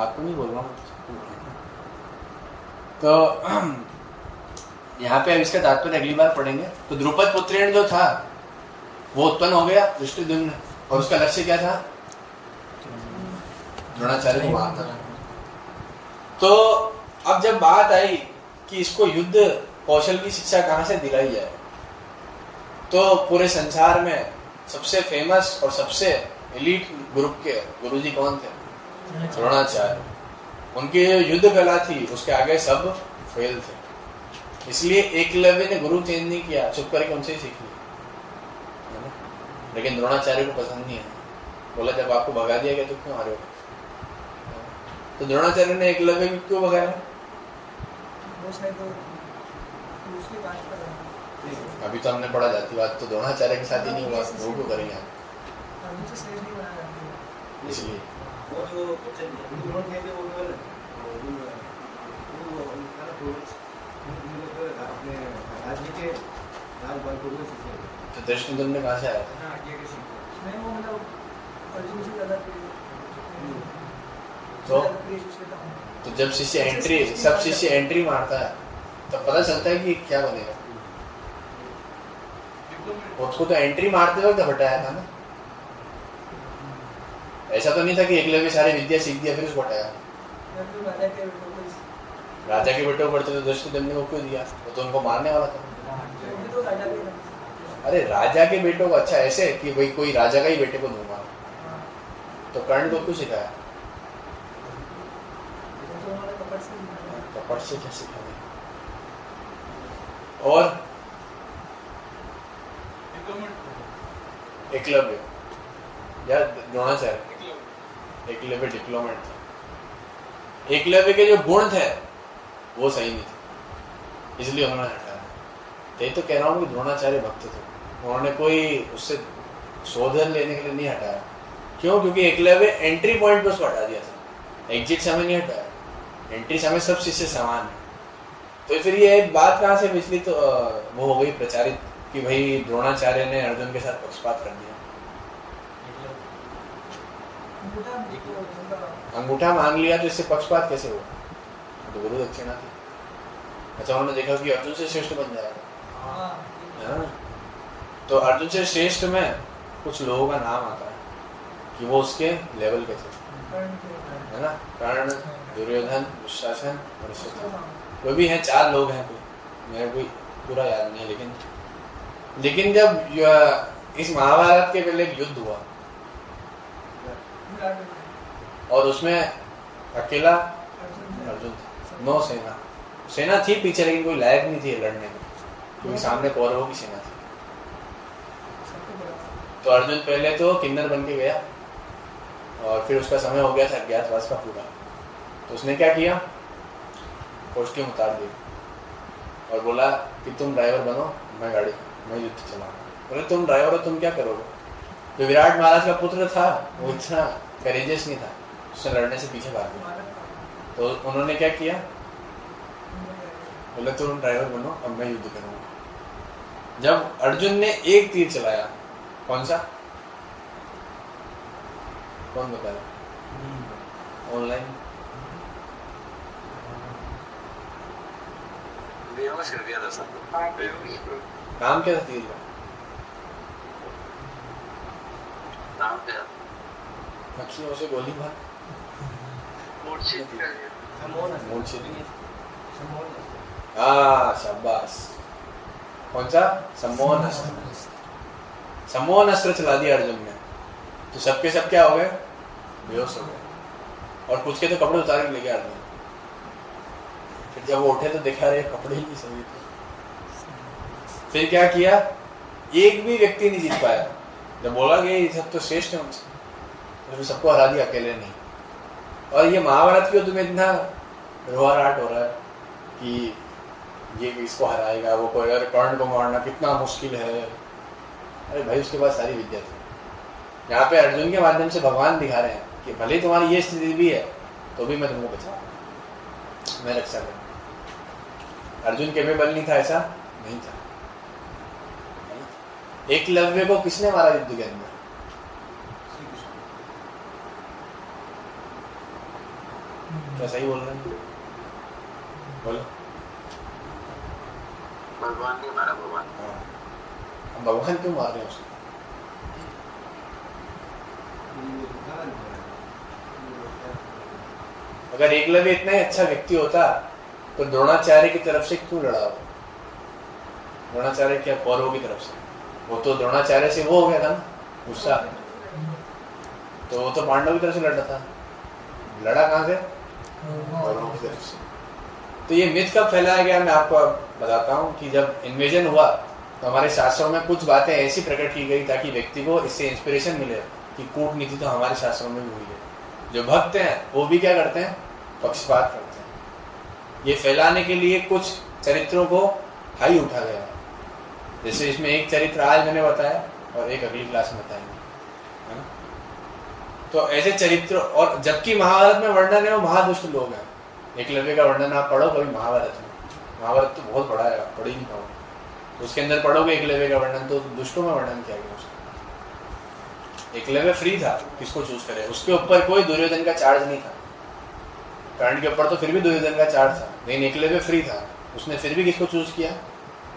आपको नहीं बोल रहा हूँ, तो यहाँ पे अब इसका तात्पर्य अगली बार पढ़ेंगे। तो द्रुपद पुत्रेण जो था वो उत्पन्न हो गया धृष्टद्युम्न, और उसका लक्ष्य क्या था, द्रोणाचार्य को मारना। तो अब जब बात आई कि इसको युद्ध कौशल की शिक्षा कहाँ से दिलाई जाए, तो पूरे संसार में सबसे फेमस और सबसे एलीट ग्रुप के गुरुजी कौन थे, द्रोणाचार्य। उनकी जो युद्ध कला थी उसके आगे सब फेल थे, इसलिए एकलव्य ने गुरु चेंज नहीं किया, चुप करके उनसे ही सीख लिया। लेकिन द्रोणाचार्य को पसंद नहीं है, बोला जब आपको भगा दिया गया तो क्यों आ रहे हो। तो द्रोणाचार्य ने एकलव्य को क्यों भगाया, अभी तो हमने पढ़ा जातिवाद तो द्रोणाचार्य के साथ ही नहीं हुआ, वो क्यों करेंगे आप, इसलिए तो धृष्टद्युम्न कहाँ से आया था, तो जब शिष्य एंट्री, सब शिष्य एंट्री मारता है तब पता चलता है कि क्या बनेगा। उसको तो एंट्री मारते वक्त हटाया था ना, ऐसा तो नहीं था कि एकलव्य सारे विद्या सीख दिया फिर उसको हटाया। राजा के बेटों को पढ़ते तो धृष्टद्युम्न को क्यों दिया, वो तो उनको मारने वाला था। अरे राजा के बेटों को, अच्छा ऐसे कि भाई कोई राजा का ही बेटे को दूंगा, तो कर्ण को क्यों सिखाया, कपट से क्या सिखाया। और एकलव्य या द्रोणाचार्य, एकलव्य डिप्लोमेट था। एकलव्य के जो गुण थे वो सही नहीं थे, इसलिए उन्होंने हटाया। यही तो कह रहा हूँ कि द्रोणाचार्य भक्त थे, उन्होंने कोई उससे शोधन लेने के लिए नहीं हटाया। क्यों, क्योंकि एकलव्य एंट्री पॉइंट पे उसको हटा दिया था, एग्जिट समय नहीं हटाया, एंट्री समय सब शिष्य समान है। तो फिर ये एक बात कहाँ से पिछली तो वो हो गई प्रचारित कि भाई द्रोणाचार्य ने अर्जुन के साथ पक्षपात कर दिया, अंगूठा मांग लिया, तो इससे पक्षपात कैसे हुआ, तो गुरु दक्षिणा थी। अच्छा उन्होंने देखा कि अर्जुन से श्रेष्ठ बन जाएगा, हाँ है ना। तो अर्जुन से श्रेष्ठ में कुछ लोगों का नाम आता है कि वो उसके लेवल के थे, है ना। कर्ण, दुर्योधन, दुशासन और अश्वत्थामा, वो भी हैं 4 लोग हैं, कोई मेरे कोई पूरा याद नहीं है। लेकिन जब इस महाभारत के पहले एक युद्ध हुआ और उसमें अकेला अर्जुन था, 9 सेना थी पीछे, लेकिन कोई लायक नहीं थी लड़ने में क्योंकि सामने कौरवों की सेना थी। तो अर्जुन पहले तो किन्नर बन के गया और फिर उसका समय हो गया था अज्ञातवास का पूरा। तो उसने क्या किया, कोष्ठियों उतार दी और बोला कि तुम ड्राइवर बनो, मैं युद्ध चलाऊंगा। बोले तुम ड्राइवर हो, तुम क्या करोगे। तो विराट महाराज का पुत्र था, वो इतना करेजियस नहीं था, उसने लड़ने से पीछे भाग गया। तो उन्होंने क्या किया, बोले तुम ड्राइवर बनो, अब मैं युद्ध करूंगा। जब अर्जुन ने एक तीर चलाया, कौन सा, कौन बताया ऑनलाइन, बेहोश कर दिया था सब। नाम क्या था तीर का, नाम क्या? अखियों से गोली मार, मूर्छित। हाँ शाबाश, कौन सा, सम्मोहन अस्त्र। सम्मोहन अस्त्र चला दिया अर्जुन ने, तो सबके सब क्या हो गए, बेहोश हो गए। और कुछ के तो कपड़े उतार के ले गया अर्जुन। फिर जब वो उठे तो देखा रहे कपड़े ही नहीं सही थे। फिर क्या किया, एक भी व्यक्ति नहीं जीत पाया। जब बोला कि ये सब तो श्रेष्ठ है उनसे, तो सबको हरा दिया अकेले नहीं। और ये महाभारत की युद्ध में इतना रोहाराट हो रहा है कि ये इसको हराएगा, वो कोई, अरे कर्ण को मारना कितना मुश्किल है। अरे भाई उसके पास सारी विद्या थी। यहाँ पे अर्जुन के माध्यम से भगवान दिखा रहे हैं कि भले तुम्हारी ये स्थिति भी है तो भी मैं तुमको बचाऊंगा, मैं रक्षा करूँगा। अर्जुन के में बल नहीं था, ऐसा नहीं था। एकलव्य को किसने मारा युद्ध के अंदर, क्या सही बोल रहे हैं, बोलो। भगवान ने मारा, भगवान। हाँ, हम भगवान क्यों मार रहे हैं उसको। अगर एकलव्य इतना ही अच्छा व्यक्ति होता तो द्रोणाचार्य की तरफ से क्यों लड़ा हो। द्रोणाचार्य क्या कौरवों की तरफ से, वो तो द्रोणाचार्य से वो हो गया था ना गुस्सा, तो वो तो पांडवों की तरफ से लड़ रहा था। लड़ा कहाँ से, कौरवों की तरफ से। तो ये मिथ कब फैलाया गया, मैं आपको बताता हूँ कि जब इन्वेजन हुआ तो हमारे शास्त्रों में कुछ बातें ऐसी प्रकट की गई ताकि व्यक्ति को इससे इंस्पिरेशन मिले कि कूटनीति तो हमारे शास्त्रों में भी हुई है। जो भक्त हैं वो भी क्या करते हैं, पक्षपात करते हैं। ये फैलाने के लिए कुछ चरित्रों को हाई उठा गया, जैसे इसमें एक चरित्र आज मैंने बताया और एक अगली क्लास में बताएंगे, है ना। तो ऐसे चरित्र, और जबकि महाभारत में वर्णन है वो महादुष्ट लोग हैं। एकलव्य का वर्णन आप पढ़ो कभी महाभारत में, महाभारत तो बहुत बड़ा है, आप पढ़ ही नहीं पाओगे। तो उसके अंदर पढ़ोगे एकलव्य का वर्णन तो दुष्टों में वर्णन किया गया उसका। एकलव्य फ्री था किसको चूज करे, उसके ऊपर कोई दुर्योधन का चार्ज नहीं था। कर्ण के ऊपर तो फिर भी दुर्योधन का चार्ज था, लेकिन एकलव्य फ्री था, उसने फिर भी किसको चूज किया,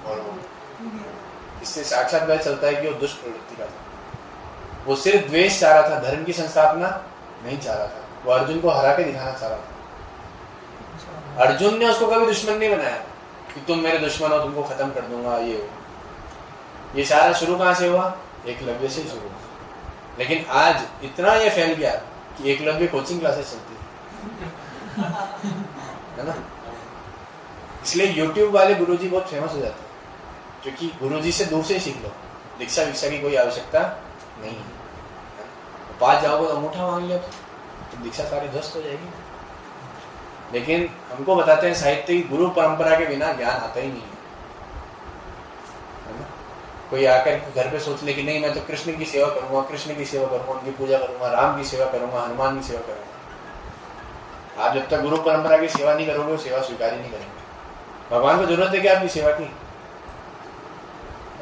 और वो इससे साक्षात पता चलता है कि वो दुष्ट प्रवृत्ति का था। वो सिर्फ द्वेष चाह रहा था, धर्म की संस्थापना नहीं चाह रहा था। वो अर्जुन को हरा के दिखाना चाह रहा था। अर्जुन ने उसको कभी दुश्मन नहीं बनाया कि तुम मेरे दुश्मन हो, तुमको खत्म कर दूंगा, ये हो। ये सारा शुरू कहाँ से हुआ, एकलव्य से शुरू हुआ। लेकिन आज इतना ये फैल गया कि एकलव्य कोचिंग क्लासेस चलती है ना। इसलिए YouTube वाले गुरुजी बहुत फेमस हो जाते हैं, क्योंकि गुरुजी से दूर से ही सीख लो, दीक्षा विक्षा की कोई आवश्यकता नहीं है। पास जाओगे तो अंगूठा मांग लिया तो दीक्षा सारी ध्वस्त हो जाएगी। लेकिन हमको बताते हैं साहित्य की गुरु परंपरा के बिना ज्ञान आता ही नहीं है ना। कोई आकर घर पे सोच ले कि नहीं मैं तो कृष्ण की सेवा करूंगा, कृष्ण की सेवा करूंगा, उनकी पूजा करूंगा, राम की सेवा करूंगा, हनुमान की सेवा करूंगा। आप जब तक गुरु परंपरा की सेवा नहीं करोगे, सेवा स्वीकार ही नहीं करेंगे। भगवान को जरूरत है क्या आपकी सेवा की,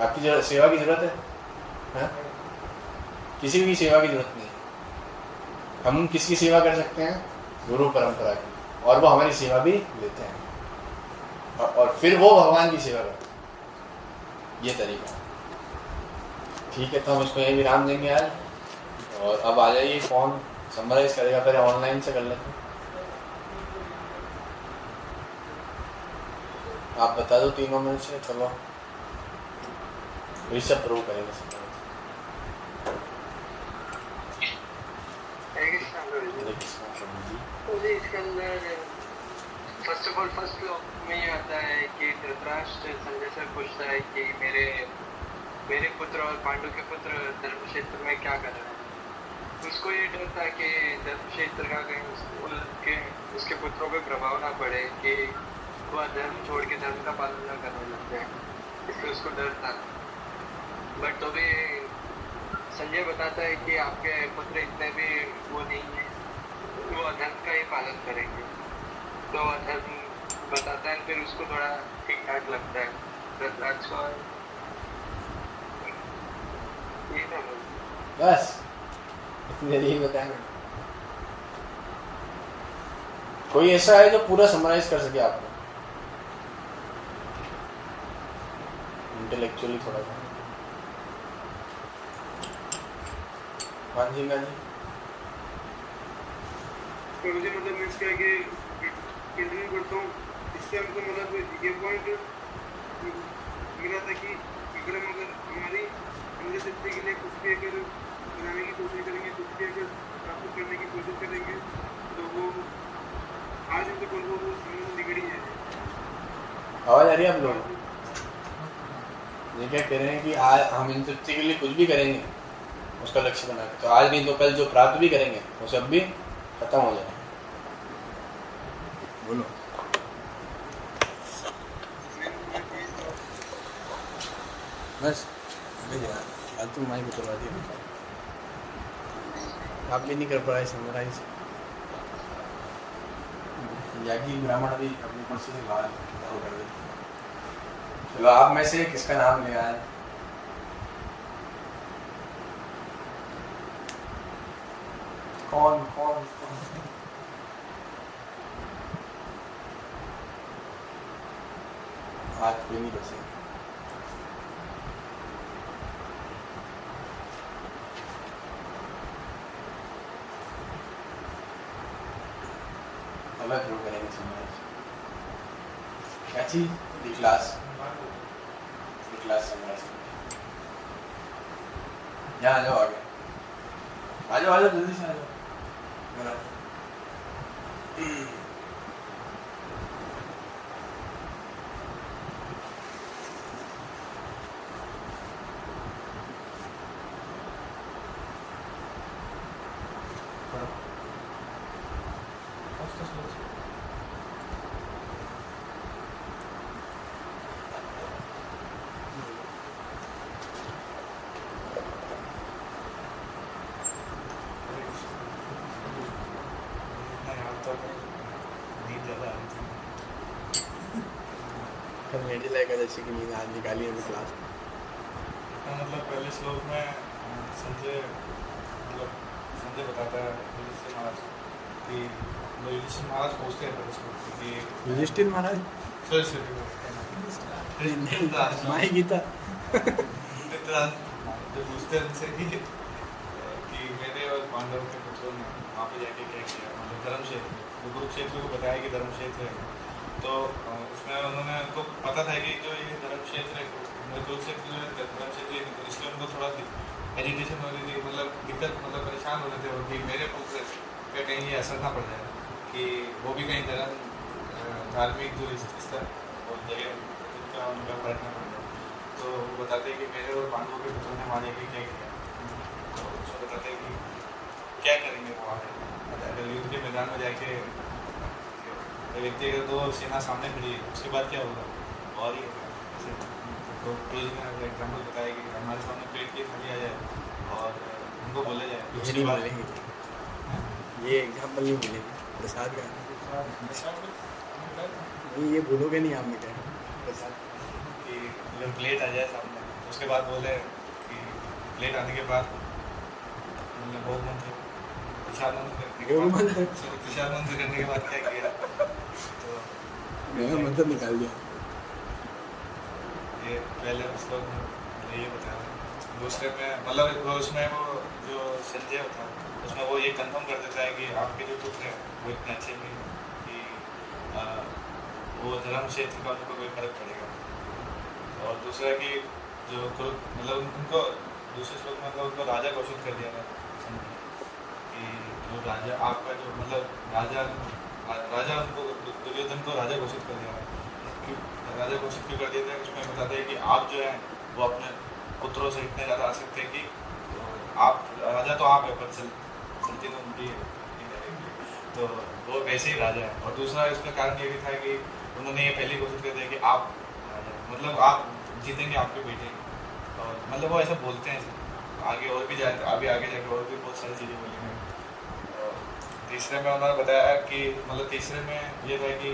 आपकी सेवा की जरूरत है? किसी की सेवा की जरूरत नहीं है। हम किसकी सेवा कर सकते हैं, गुरु परंपरा की, और वो हमारी सेवा भी लेते हैं। और फिर वो भगवान की सेवा करता है। ये तरीका है। ठीक है, तो हम इसको यही विराम देंगे आज। और अब आ जाइए, कौन समराइज करेगा? पहले ऑनलाइन से कर लेते हैं। आप बता दो तीनों में से। चलो ऋषभ प्रो करेगा summarize। हरे कृष्णा प्रभु जी। हरे कृष्णा प्रभु जी। तो जी इसके अंदर फर्स्ट ऑफ ऑल फर्स्ट श्लोक में ये आता है कि धृतराष्ट्र संजय से पूछता है कि मेरे पुत्र और पांडु के पुत्र धर्म क्षेत्र में क्या कर रहे हैं। उसको ये डर था कि धर्म क्षेत्र का कहीं उसके पुत्रों पे प्रभाव ना पड़े कि वह धर्म छोड़ के धर्म का पालन न करने लग जाए, इसलिए उसको डर था। बट तो भी संजय बताता है कि आपके पुत्र इतने भी वो नहीं है, वो अधर्म का ही पालन करेंगे। तो अधर्म बताता है, फिर उसको थोड़ा ठीक ठाक लगता है धृतराष्ट्र को। ये था बस इतनी देर यही बताया। कोई ऐसा है जो पूरा समराइज कर सके आपको इंटेलेक्चुअली थोड़ा सा? हाँ जी जी। मुझे मतलब मैं इसका कि कंटिन्यू करता हूँ। इससे हमको मतलब ये पॉइंट मिला था कि अगर हम हमारी अंदर शक्ति के लिए कुछ भी अगर बनाने की कोशिश करेंगे, कुछ भी अगर प्राप्त करने की कोशिश करेंगे, तो वो आज हम तो कल वो संबंध बिगड़ ही जाएगा। आवाज आ रही है आप लोग? ये क्या कह रहे हैं कि आज हम इन तृप्ति के लिए कुछ भी करेंगे उसका लक्ष्य बना के, तो आज नहीं तो कल जो प्राप्त भी करेंगे वो सब भी खत्म हो जाएगा। बोलो। बस फालतू माइक उतरवा दिया। आप भी नहीं कर पाए समराइज। यागी ब्राह्मण अभी अपनी कुर्सी से बाहर कर दे। चलो आप में से किसका नाम ले आए? कौन कौन आज कोई नहीं बचे। अलग ग्रुप करेंगे समराइज। क्या चीज? Class summarise. यहाँ आ जाओ, आगे आ जाओ, जल्दी से आ जाओ। निर्जला एकादशी की नींद आज निकाली है क्लास। मतलब पहले श्लोक में संजय बताता है युधिष्ठिर महाराज कि युधिष्ठिर महाराज पूछते हैं पहले श्लोक कि युधिष्ठिर महाराज माही गीता जो पूछते हैं उनसे कि मेरे और पांडवों के पुत्रों ने वहाँ पे जाके क्या किया, मतलब धर्म क्षेत्र, कुरुक्षेत्र को बताया कि धर्म क्षेत्र है। तो उसमें उन्होंने उनको पता था कि जो ये धर्म क्षेत्र है, कुरुक्षेत्र जो है धर्म क्षेत्र है, इसलिए उनको थोड़ा एजिटेशन हो रही थी, मतलब दिक्कत, मतलब परेशान हो रहे थे कि मेरे पुत्र पे कहीं ये असर ना पड़ जाए, कि वो भी कहीं धार्मिक जो स्तर और जगह उनका फर्क ना पड़ जाए। तो वो बताते हैं कि मेरे और पांडवों के पुत्रों ने वहाँ जाके क्या किया। तो उसको बताते हैं कि क्या करेंगे वहाँ पर, अगर युद्ध के मैदान में जाके व्यक्ति अगर दो सेना सामने खड़ी है उसके बाद क्या होगा, और ही तो पेज में एग्जाम्पल बताया कि हमारे सामने पेट की थाली आ जाए और उनको बोला जाए, उसके बाद ये एग्जाम्पल नहीं मिलेंगे प्रसाद का नहीं, ये बोलोगे नहीं आप मिठाई प्रसाद कि अगर प्लेट आ जाए सामने उसके बाद बोले कि प्लेट आने के बाद मतलब बहुत मंत्र प्रसाद मंत्र करने के बाद क्या किया, तो मतलब निकाल दिया। ये पहले श्लोक में मतलब ये बताया। दूसरे में मतलब उसमें वो जो संजय होता है उसमें वो ये कंफर्म कर देता है कि आपके जो पुत्र है वो इतने अच्छे नहीं हैं कि वो धर्म क्षेत्र का उनको कोई फर्क पड़ेगा। और दूसरा कि जो मतलब उनको दूसरे श्लोक में मतलब उनको राजा घोषित कर दिया था कि जो राजा आपका जो मतलब राजा उनको दुर्योधन को राजा घोषित कर दिया था। राजा घोषित क्यों कर दिया था उसमें बताते हैं कि आप जो है वो अपने पुत्रों से इतने ज़्यादा आसक्त हैं कि आप राजा तो आप है पर चलती तो उनकी तो वो वैसे ही राजा है। और दूसरा इसका कारण ये भी था कि उन्होंने ये पहले घोषित कर दिया कि आप मतलब आप जीतेंगे आपके बेटे। और मतलब वो ऐसा बोलते हैं आगे और भी जाए अभी आगे जाके और भी बहुत सारी चीज़ें बोलेंगे। तीसरे में उन्होंने बताया कि मतलब तीसरे में ये था कि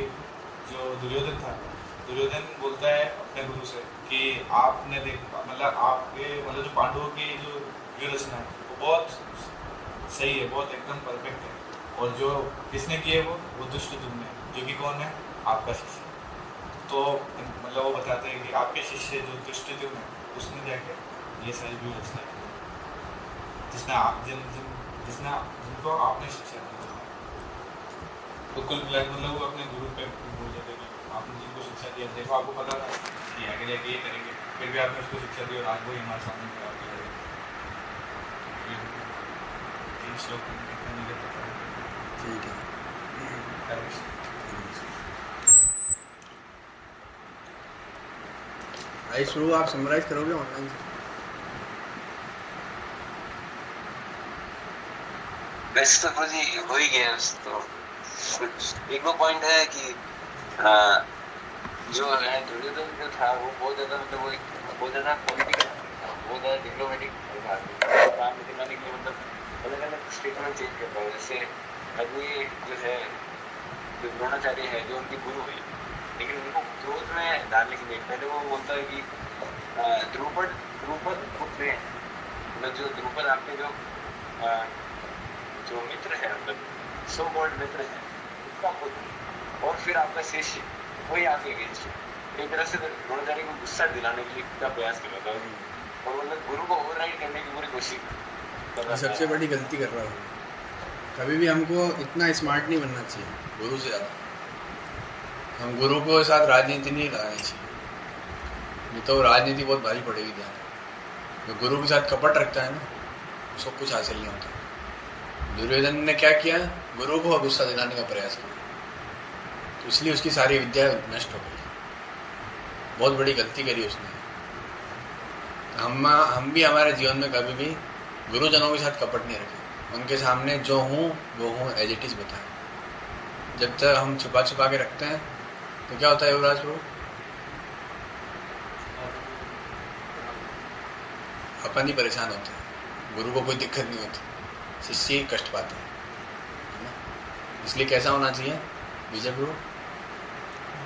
जो दुर्योधन था दुर्योधन बोलता है अपने गुरु से कि आपने मतलब आपके मतलब जो पांडवों की जो व्यूह रचना है वो बहुत सही है, बहुत एकदम परफेक्ट है। और जो किसने किए वो दुष्ट दुम्न है जो कि कौन है आपका शिष्य। तो मतलब वो बताते हैं कि आपके शिष्य जो दुष्ट दुम्न है उसने जाके ये सारी व्यूह रचना की जिनको आपने शिक्षा दी। तो कुल मिला मतलब वो अपने गुरु पे बोल देते कि आपने जिनको शिक्षा दी देखो आपको पता था कि आगे जाके ये करेंगे फिर भी आपने उसको शिक्षा दी और आज वो हमारे सामने खड़ा कर रहे हैं। 3 श्लोक इतना मुझे पता है। ठीक है। भाई शुरू आप समराइज करोगे ऑनलाइन से? वैसे तो जी हो ही गया तो कुछ एक दो पॉइंट है कि जो है दुर्योधन जो था वो बहुत ज़्यादा मतलब वो बहुत ज़्यादा पॉलिटिकल बहुत ज़्यादा डिप्लोमेटिक काम दिखाने के लिए मतलब अलग अलग स्टेटमेंट चेंज करता है। जैसे अभी जो है जो द्रोणाचार्य है जो उनके गुरु है लेकिन उनको क्रोध में डालने के लिए पहले वो बोलता है कि द्रुपद पुत्र हैं मतलब जो द्रुपद आपके जो मित्र है मतलब सो कॉल्ड मित्र है उसका पुत्र और फिर आपका शिष्य वही आपके अगेंस्ट एक तरह से द्रोणाचार्य को गुस्सा दिलाने के लिए पूरा प्रयास कर रहा था और मतलब गुरु को ओवरराइड करने की पूरी कोशिश कर रहा था। सबसे बड़ी गलती कर रहा हूँ। कभी भी हमको इतना स्मार्ट नहीं बनना चाहिए गुरु से ज़्यादा। हम गुरु को साथ राजनीति नहीं लगानी चाहिए, नहीं तो राजनीति बहुत भारी पड़ेगी ध्यान। जो गुरु के साथ कपट रखता है ना उसको कुछ हासिल नहीं होता। दुर्योधन ने क्या किया, गुरु को गुस्सा दिलाने का प्रयास किया, तो इसलिए उसकी सारी विद्या नष्ट हो गई। बहुत बड़ी गलती करी उसने। हम भी हमारे जीवन में कभी भी गुरुजनों के साथ कपट नहीं रखें। उनके सामने जो हूँ वो हूँ एज इट इज़ बताएं। जब तक हम छुपा छुपा के रखते हैं तो क्या होता है युवराज प्रभु, अपन ही परेशान होते हैं, गुरु को कोई दिक्कत नहीं होती, शिष्य ही कष्ट पाते हैं, है ना। इसलिए कैसा होना चाहिए विजय गुरु,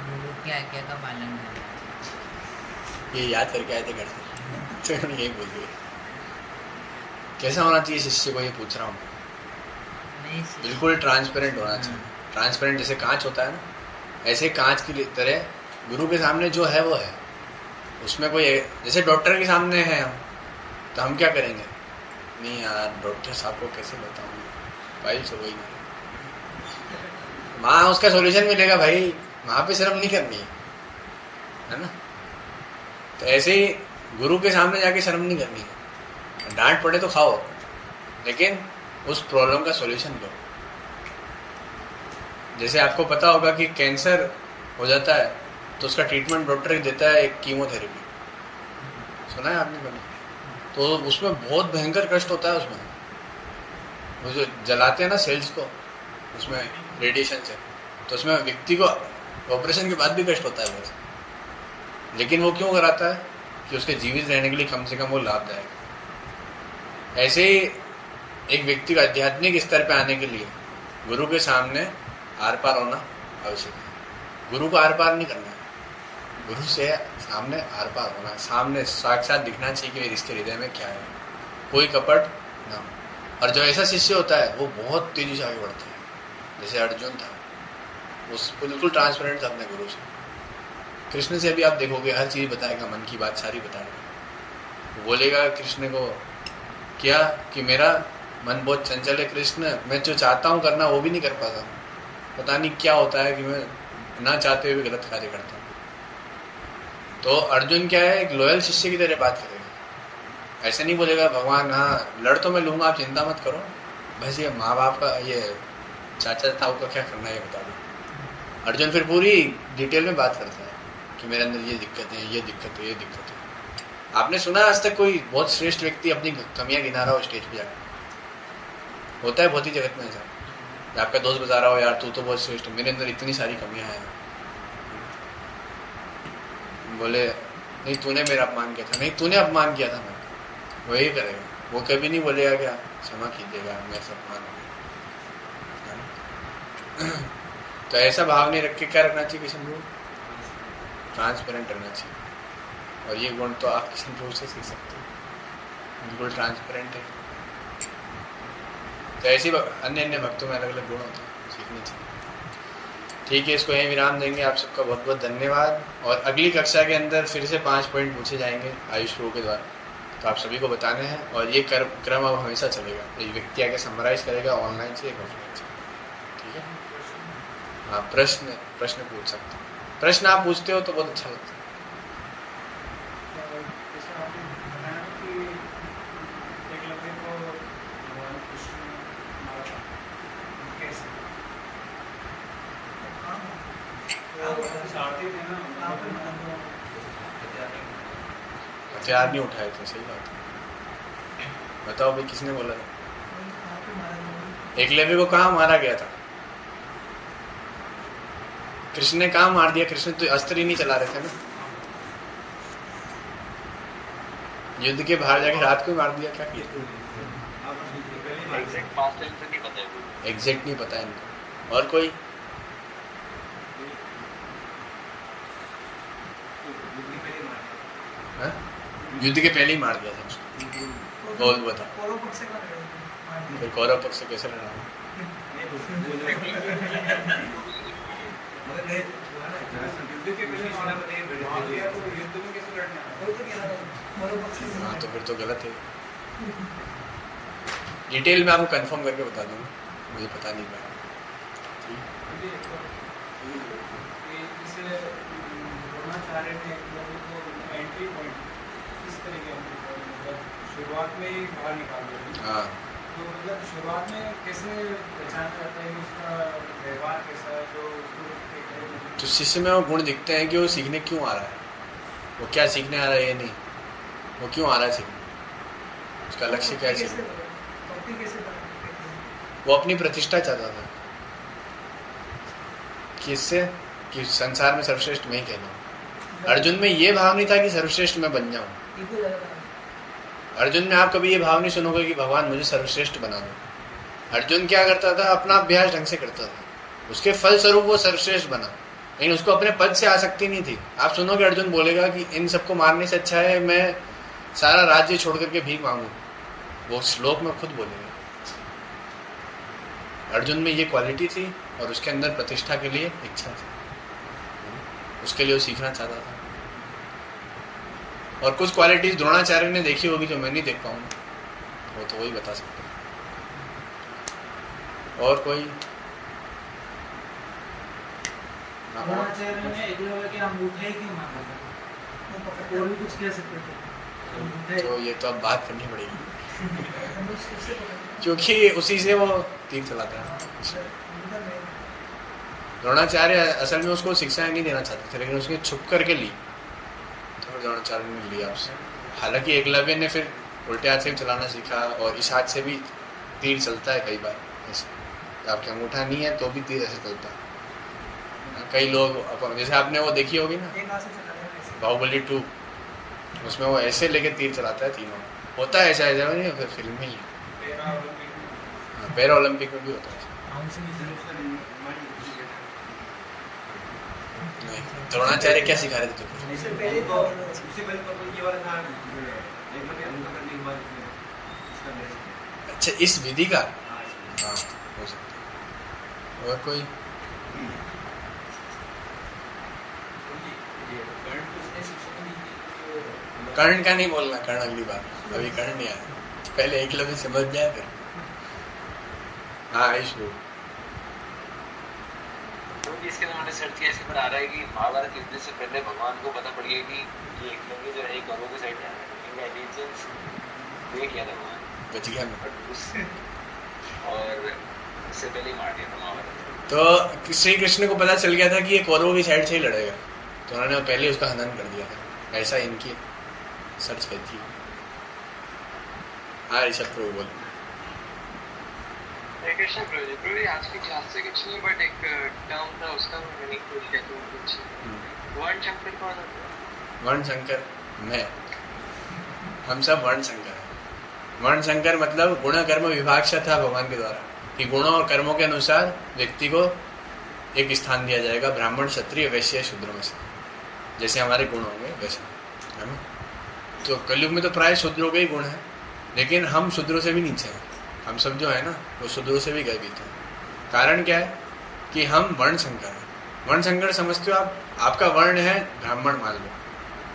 गुरु की आज्ञा का पालन करना। ये याद करके आए थे घर से तो यही बोल दिए। कैसा होना चाहिए शिष्य को, ये पूछ रहा हूँ। नहीं बिल्कुल ट्रांसपेरेंट होना चाहिए। ट्रांसपेरेंट जैसे कांच होता है ना, ऐसे कांच की तरह गुरु के सामने जो है वो है। उसमें कोई जैसे डॉक्टर के सामने है हम, तो हम क्या करेंगे, नहीं यार डॉक्टर साहब को कैसे बताऊँ, फाइल से वही नहीं, वहाँ उसका सॉल्यूशन मिलेगा भाई, वहाँ पे शर्म नहीं करनी है ना। तो ऐसे ही गुरु के सामने जाके शर्म नहीं करनी है। डांट पड़े तो खाओ, लेकिन उस प्रॉब्लम का सॉल्यूशन लो। जैसे आपको पता होगा कि कैंसर हो जाता है तो उसका ट्रीटमेंट डॉक्टर देता है एक कीमोथेरेपी, सुना है आपने कभी? तो उसमें बहुत भयंकर कष्ट होता है। उसमें वो जो जलाते हैं ना सेल्स को, उसमें रेडिएशन से, तो उसमें व्यक्ति को ऑपरेशन के बाद भी कष्ट होता है बहुत। लेकिन वो क्यों कराता है कि उसके जीवित रहने के लिए कम से कम वो लाभदायक है। ऐसे ही एक व्यक्ति का आध्यात्मिक स्तर पे आने के लिए गुरु के सामने आर पार होना आवश्यक है। गुरु को आर पार नहीं करना है, गुरु से सामने आर पार होना है। सामने साक्षात दिखना चाहिए कि मेरे इसके हृदय में क्या है, कोई कपट ना हो। और जो ऐसा शिष्य होता है वो बहुत तेजी से आगे बढ़ता है। जैसे अर्जुन था, वो बिल्कुल ट्रांसपेरेंट था अपने गुरु से, कृष्ण से भी आप देखोगे हर चीज़ बताएगा, मन की बात सारी बताएगा। वो बोलेगा कृष्ण को क्या कि मेरा मन बहुत चंचल है कृष्ण, मैं जो चाहता हूँ करना वो भी नहीं कर पाता, पता नहीं क्या होता है कि मैं ना चाहते हुए भी गलत कार्य करता हूँ। तो अर्जुन क्या है, एक लॉयल शिष्य की तरह बात करेगा। ऐसे नहीं बोलेगा भगवान हाँ लड़ तो मैं लूँगा, आप चिंता मत करो, बस ये माँ बाप का ये चाचा ताऊ का क्या करना है ये बता दो। अर्जुन फिर पूरी डिटेल में बात करता है कि मेरे अंदर ये दिक्कत है, ये दिक्कत है, ये दिक्कत है। आपने सुना आज तक कोई बहुत श्रेष्ठ व्यक्ति अपनी कमियां गिना रहा हो स्टेज पे जाकर? होता है बहुत ही जगत में ऐसा। आपका दोस्त बता रहा हो यार तू तो बहुत श्रेष्ठ है, मेरे अंदर इतनी सारी कमियां हैं। बोले नहीं तूने मेरा अपमान किया था, नहीं तूने अपमान किया था मैं, वही करेगा। वो कभी नहीं बोलेगा क्या क्षमा कीजिएगा मैं सब अपमान हो गया। तो ऐसा भाव नहीं रख के क्या रखना चाहिए किशन को? ट्रांसपेरेंट रहना चाहिए। और ये गुण तो आप किशन रूप से सीख सकते हो, बिल्कुल ट्रांसपेरेंट है। तो ऐसे अन्य अन्य भक्तों में अलग अलग गुण होते हैं, सीखने चाहिए। ठीक है, इसको यहीं विराम देंगे। आप सबका बहुत बहुत धन्यवाद। और अगली कक्षा के अंदर फिर से 5 पॉइंट पूछे जाएंगे आयुष गुरु के द्वारा, तो आप सभी को बताने हैं। और ये क्रम अब हमेशा चलेगा, एक व्यक्ति आके समराइज करेगा ऑनलाइन से, एक ऑफलाइन से। ठीक है, हाँ प्रश्न पूछ सकते हैं। प्रश्न आप पूछते हो तो बहुत अच्छा लगता है। जैसे आपने बताया कि एकलव्य को भगवान कृष्ण ने मारा था, कैसे? सारथी थे ना, हथियार नहीं उठाए थे, सही बात है। बताओ भाई किसने बोला था? एकलव्य को कहाँ मारा गया था? कृष्ण ने कहाँ मार दिया? कृष्ण तो अस्त्र ही नहीं चला रहे थे ना, युद्ध के बाहर जाके रात को मार दिया। क्या किया? एग्जैक्ट पास्ट टाइम से नहीं पता है कोई। एग्जैक्ट नहीं पता है इनको। और कोई? हाँ? युद्ध के पहले ही मार दिया था उसको। बोल बता, फिर कौरव पक्ष से कैसे लड़ा? हाँ तो फिर तो गलत है। डिटेल में आपको कंफर्म करके बता दूंगा, मुझे पता नहीं पाया। शुरुआत में ही बाहर निकाल दिया। हाँ तो मतलब शुरुआत में कैसे पहचान जाता है कि उसका व्यवहार कैसा है, जो उसको तो शिष्य में वो गुण दिखते हैं कि वो सीखने क्यों आ रहा है, वो क्या सीखने आ रहा है, ये नहीं वो क्यों आ रहा है सीखने, उसका लक्ष्य क्या है सीखने। वो अपनी प्रतिष्ठा चाहता था कि इससे कि संसार में सर्वश्रेष्ठ मैं ही कहना। अर्जुन में ये भाव नहीं था कि सर्वश्रेष्ठ मैं बन जाऊं। अर्जुन में आप कभी ये भाव नहीं सुनोगे कि भगवान मुझे सर्वश्रेष्ठ बना दो। अर्जुन क्या करता था, अपना अभ्यास ढंग से करता था, उसके फल स्वरूप वो सर्वश्रेष्ठ बना, लेकिन उसको अपने पद से आसक्ति नहीं थी। आप सुनोगे अर्जुन बोलेगा कि इन सबको मारने से अच्छा है मैं सारा राज्य छोड़ करके भीख मांगू, वो श्लोक में खुद बोलेगा। अर्जुन में ये क्वालिटी थी और उसके अंदर प्रतिष्ठा के लिए इच्छा थी, उसके लिए वो सीखना चाहता था। और कुछ क्वालिटीज द्रोणाचार्य ने देखी होगी जो मैं नहीं देख पाऊंगा, वो तो वही बता सकते हैं। और कोई? द्रोणाचार्य ने एकलव्य के अंगूठे ही क्यों मारा था? और भी कुछ कह सकते थे। तो ये तो अब बात करनी पड़ेगी क्योंकि उसी से वो तीर चलाता है। द्रोणाचार्य असल में उसको शिक्षाएं नहीं देना चाहते थे, लेकिन उसने छुप करके ली, तो द्रोणाचार्य ने लिया उससे। हालांकि एकलव्य ने फिर उल्टे हाथ से भी चलाना सीखा और इस हाथ से भी तीर चलता है कई बार ऐसे। आपके अंगूठा नहीं है तो भी तीर ऐसे चलता है। कई लोग जैसे आपने वो देखी होगी ना बाहुबली 2, उसमें वो ऐसे लेके तीर चलाता है तीनों। होता है ऐसा, ऐसा नहीं फिर फिल्म में ही है। पैरा ओलंपिक में भी होता है। द्रोणाचार्य क्या सिखा रहे थे तुमको? अच्छा इस विधि का, हाँ हो सकता है। और कोई? कर्ण का नहीं बोलना, कर्ण अगली बार, अभी कर्ण नहीं आया, पहले एकलव्य समझ जाए फिर। हाँ आयुष बोल। क्योंकि इसके लिए मैंने सर्च किया, इसके पर आ रहा है कि महाभारत युद्ध से पहले भगवान को पता पड़ गया कि ये एकलव्य जो है कौरवों की साइड है, इनका एलिजेंस ये किया था भगवान, बच गया मैं। बट उससे और उससे पहले ही मार दिया था महाभारत। तो श्री कृष्ण को पता चल गया था कि ये कौरवों की साइड से ही लड़ेगा, तो उन्होंने पहले उसका हनन कर दिया था, ऐसा इनकी सर्च कहती है। हाँ ऋषभ प्रभु बोल। कृष्ण प्रभु जी आज की क्लास से कुछ नहीं, बट एक टर्म था उसका मीनिंग भूल गया, तो कुछ वर्ण शंकर कौन होता है? वर्ण शंकर मैं, हम सब वर्ण शंकर हैं। वर्ण शंकर मतलब गुण कर्म विभाग था भगवान के द्वारा, कि गुणों और कर्मों के अनुसार व्यक्ति को एक स्थान दिया जाएगा, ब्राह्मण क्षत्रिय वैश्य शूद्र में से, जैसे हमारे गुण होंगे वैसे, है ना। तो कलयुग में तो प्राय शूद्रों के ही गुण है, लेकिन हम शूद्रों से भी नीचे हैं, हम सब जो है ना वो शूद्रों से भी गए भी थे। कारण क्या है कि हम वर्ण संकर हैं। वर्ण संकर समझते हो आप, आपका वर्ण है ब्राह्मण मान लो,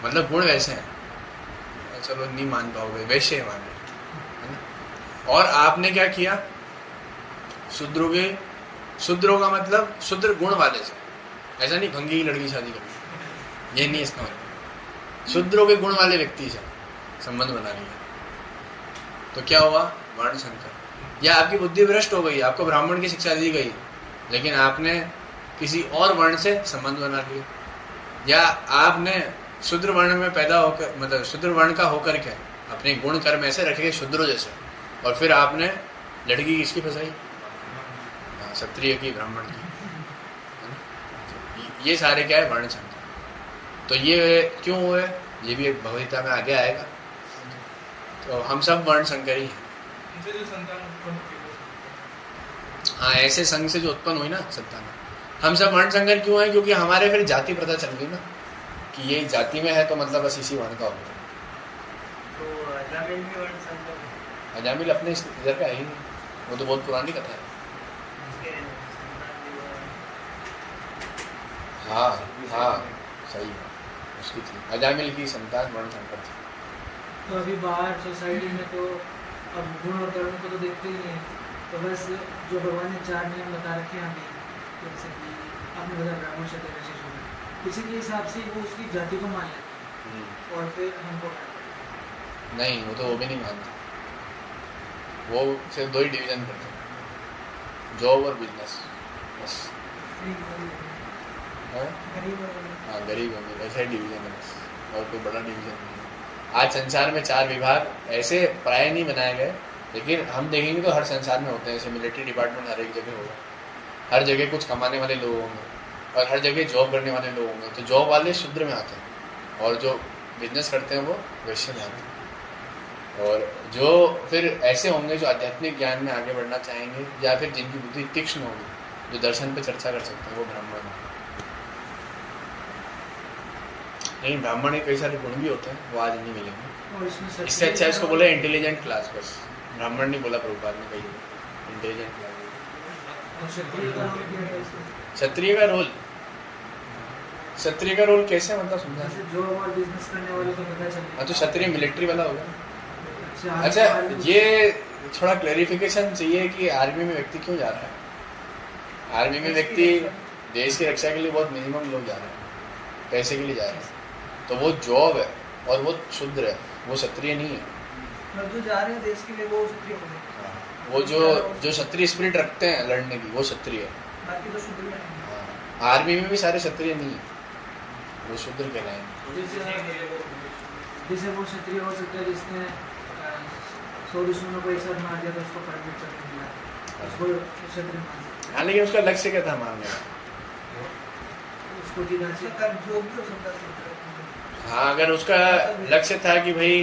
मतलब गुण वैसे हैं, चलो नहीं मान पाओगे, वैसे मान लो, है ना। और आपने क्या किया, शूद्रों का मतलब शूद्र गुण वाले से, ऐसा नहीं भंगी की लड़की शादी करनी, ये नहीं इसका मतलब, शूद्रों के गुण वाले व्यक्ति से संबंध बना लिया, तो क्या हुआ, वर्ण संकर। या आपकी बुद्धि भ्रष्ट हो गई, आपको ब्राह्मण की शिक्षा दी गई, लेकिन आपने किसी और वर्ण से संबंध बना लिया, या आपने शूद्र वर्ण में पैदा होकर, मतलब शूद्र वर्ण का होकर के अपने गुण कर्म ऐसे रखे शूद्रों जैसे, और फिर आपने लड़की किसकी फंसाई, क्षत्रिय की, ब्राह्मण की, ये सारे क्या है, वर्ण संकर। तो ये क्यों हुए, ये भी एक भगवद्गीता में आगे आएगा। तो हम सब वर्ण संकर ही हैं। इनसे जो संतान उत्पन्न होती है, हाँ, ऐसे संघ से जो उत्पन्न हुई ना संतान, हम सब वर्ण संकर क्यों है, क्योंकि हमारे फिर जाति प्रथा चल गई ना, कि ये जाति में है तो मतलब बस इसी वर्ण का होगा। तो अजामिल भी वर्ण संकर है। अजामिल अपने इधर का है ही नहीं, वो तो बहुत पुरानी कथा है। उसके संतान भी हाँ हाँ सही है, उसकी थी, अजामिल की संतान वर्ण संकर थी। तो अभी बाहर सोसाइटी में तो अब गुण और कर्म को तो देखते ही नहीं, तो बस जो भगवान ने 4 नियम बता रखे हैं हमें, जैसे कि आपने बताया ब्राह्मण क्षत्रिय वैश्य शूद्र, उसी के हिसाब से वो उसकी जाति को मान लेते हैं और फिर हमको नहीं, वो भी नहीं मानते, वो सिर्फ 2 ही डिवीजन करते हैं, जॉब और बिजनेस, बस। हाँ गरीब होंगे, वैसा ही डिवीजन है बस, और कोई बड़ा डिवीजन नहीं है। आज संसार में 4 विभाग ऐसे प्राय नहीं बनाए गए, लेकिन हम देखेंगे तो हर संसार में होते हैं, जैसे मिलिट्री डिपार्टमेंट हर एक जगह होगा, हर जगह कुछ कमाने वाले लोग होंगे, और हर जगह जॉब करने वाले लोग होंगे, तो जॉब वाले शूद्र में आते हैं, और जो बिजनेस करते हैं वो वैश्य में आते हैं, और जो फिर ऐसे होंगे जो आध्यात्मिक ज्ञान में आगे बढ़ना चाहेंगे, या फिर जिनकी बुद्धि तीक्ष्ण होगी, जो दर्शन पे चर्चा कर सकते हैं, वो ब्राह्मण होंगे। नहीं, ब्राह्मण में कई सारे गुण भी होते हैं, वो आज नहीं मिलेंगे। और इसमें इससे अच्छा इसको बोले इंटेलिजेंट क्लास, बस ब्राह्मण नहीं बोला प्रभुपाद ने, कही इंटेलिजेंट क्लास। क्षत्रिय का रोल, क्षत्रिय का रोल कैसे, मतलब समझा, जॉब और बिजनेस करने वाले को पता चले। हाँ, तो क्षत्रिय मिलिट्री वाला होगा। अच्छा, ये थोड़ा क्लैरिफिकेशन चाहिए कि आर्मी में व्यक्ति क्यों जा रहा है। आर्मी में व्यक्ति देश की रक्षा के लिए बहुत मिनिमम लोग जा रहे हैं, पैसे के लिए जा रहे हैं, तो वो जॉब है और वो शूद्र है, वो क्षत्रिय नहीं है। जो जा रहे हैं देश के लिए वो क्षत्रिय होंगे, वो जो क्षत्रिय स्पिरिट रखते हैं लड़ने की, वो क्षत्रिय है। बाकी तो शूद्र में आर्मी में भी सारे क्षत्रिय नहीं है, वो शूद्र कहलाएंगे। जैसे वो क्षत्रिय हो सकता है जिसने 100 दुश्मनों को एक साथ मार दिया तो उसको परमिट चढ़ने मिला, उसको क्षत्रिय मान सकते हैं। हाँ, लेकिन उसका लक्ष्य क्या था मारने का, उसको जीना चाहिए, जो भी हो सकता है। हाँ, अगर उसका लक्ष्य था कि भाई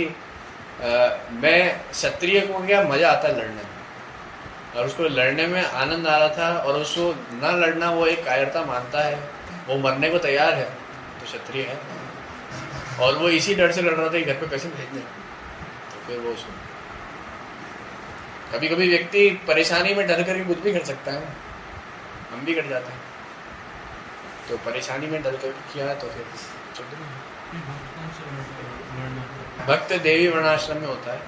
मैं क्षत्रिय को क्या मज़ा आता है लड़ने में, और उसको लड़ने में आनंद आ रहा था, और उसको ना लड़ना वो एक कायरता मानता है, वो मरने को तैयार है, तो क्षत्रिय है। और वो इसी डर से लड़ रहा था कि घर पे पैसे भेज दें, तो फिर वो उसको कभी कभी व्यक्ति परेशानी में डर करके कुछ भी कर सकता है ना, हम भी कर जाते हैं, तो परेशानी में डर करके किया तो फिर भक्त देवी वर्णाश्रम में होता है,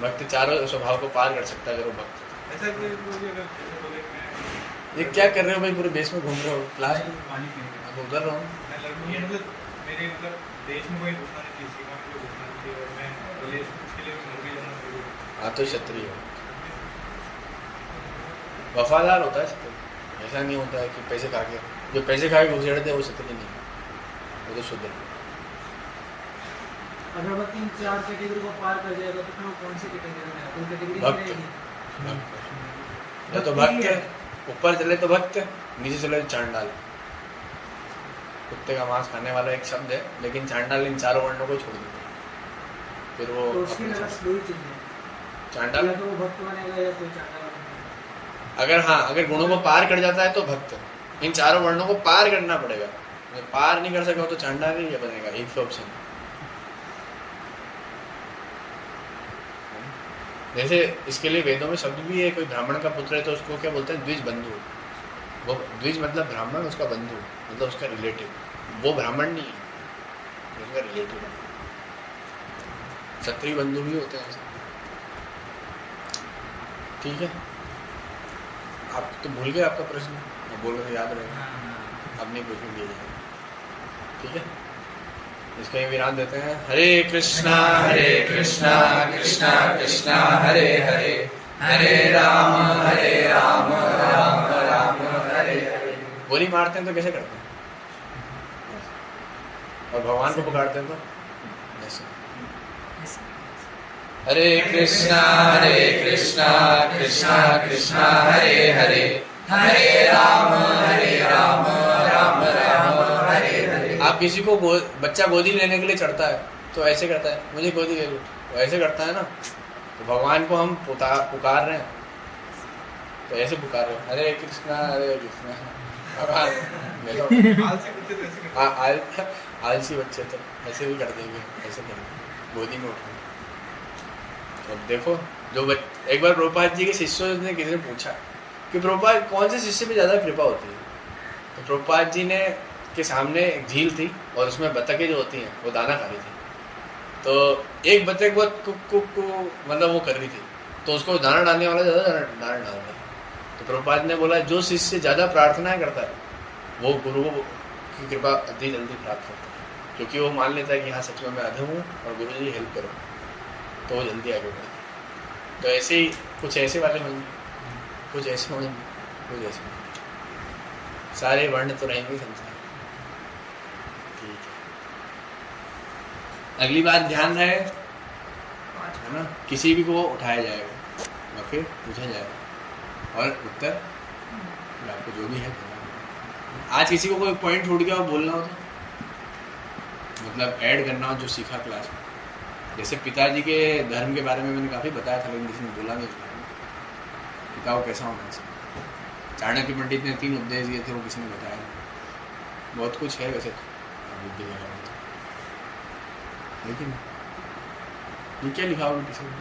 भक्त चारों स्वभाव को पार कर सकता है अगर वो भक्त। ऐसा कोई अगर जैसे बोले मैं ये क्या कर रहे हो भाई, पूरे बेस में घूम रहे हो, क्लास में पानी पीने अब उधर रहो। मैं लड़की मतलब मेरे मतलब देश में कोई घुसना नहीं चाहिए, सीमा में कोई घुसना नहीं चाहिए, और मैं बोले उसके लिए मर भी जाना चाहिए। हाँ तो क्षत्रिय हो, वफादार होता है क्षत्रिय। ऐसा नहीं होता है कि पैसे खा के, जो पैसे खा के घुसेड़ते हैं वो क्षत्रिय नहीं है, वो तो शुद्ध है। अगर वो 3-4 कैटेगरी को पार कर जाएगा तो फिर वो कौन सी कैटेगरी में है? कोई कैटेगरी भक्त। नहीं रहेगी। या तो भक्त, ऊपर चले तो भक्त, नीचे चले तो चांडाल। कुत्ते का मांस खाने वाला एक शब्द है, लेकिन चांडाल इन चारों वर्णों को छोड़ देते हैं, फिर वो तो उसकी अपने जगह साथ- स्लो ही चाहिए, चांडाल। या तो वो भक्त बनेगा या कोई चांडाल बनेगा। अगर हाँ, अगर गुणों को पार कर जाता है तो भक्त। इन चारों वर्णों को पार करना पड़ेगा, अगर पार नहीं कर सका तो चांडाल ही बनेगा, एक ही ऑप्शन। जैसे इसके लिए वेदों में शब्द भी है, कोई ब्राह्मण का पुत्र है तो उसको क्या बोलते हैं, द्विज बंधु। वो द्विज मतलब ब्राह्मण, उसका बंधु मतलब उसका रिलेटिव, वो ब्राह्मण नहीं है, उसका रिलेटिव है। क्षत्रिय बंधु भी होते हैं ऐसे। ठीक है, आप तो भूल गए आपका प्रश्न, मैं बोल रहे याद रहेगा, हाँ अब नहीं पूछने दिया जाएगा। ठीक है, इसका ही विराम देते हैं। हरे कृष्णा कृष्णा कृष्णा हरे हरे, हरे राम राम राम हरे हरे। गोली मारते हैं तो कैसे करते हैं, और भगवान को पुकारते हैं तो ऐसे। हरे कृष्णा कृष्णा कृष्णा हरे हरे, हरे राम राम राम हरे हरे। आप किसी को बच्चा गोदी लेने के लिए चढ़ता है तो ऐसे करता है, मुझे गोदी ले लो, तो ऐसे करता है ना। तो भगवान को हम पुकार रहे हैं तो ऐसे पुकार रहे हैं, हरे कृष्णा भगवान ले लो। आलसी कुत्ते तो ऐसे करते हैं। आलसी बच्चे तो ऐसे भी कर देंगे, ऐसे करेंगे, गोदी में उठाएंगे। अब देखो, एक बार प्रभुपाद जी के शिष्यों ने किसी ने पूछा कि प्रभुपाद कौन से शिष्य पे ज़्यादा कृपा होती है, तो प्रभुपाद जी ने के सामने एक झील थी और उसमें बतखें जो होती हैं वो दाना खा रही थी। तो एक बतख बहुत कुक कुक कु मतलब वो कर रही थी, तो उसको दाना डालने वाला ज़्यादा दाना डाल रहा है। तो प्रभुपाद ने बोला जो शिष्य ज़्यादा प्रार्थनाएं करता है वो गुरु की कृपा अति जल्दी प्राप्त करता है, क्योंकि वो मान लेता है कि हाँ सच में मैं अधम हूँ और गुरु जी हेल्प करो, तो वो जल्दी आगे बढ़े। तो ऐसे ही कुछ ऐसे वाले होंगे, कुछ ऐसे होंगे, कुछ ऐसे होंगे, सारे वर्ण तो रहेंगे संसार। ठीक है, अगली बात ध्यान रहे, है ना, किसी भी को उठाया जाएगा और फिर पूछा जाएगा और उत्तर आपको जो भी है। आज किसी को कोई पॉइंट छूट गया और बोलना हो तो मतलब ऐड करना हो जो सीखा क्लास में, जैसे पिताजी के धर्म के बारे में मैंने काफ़ी बताया था लेकिन किसी ने बोला नहीं उस बारे में, पिता को कैसा होना चाहिए। चाणक्य पंडित ने 3 उपदेश दिए थे, वो किसी ने बताया नहीं। बहुत कुछ है वैसे तो बुद्धि लगा, लेकिन ये क्या लिखा होगा किसी ने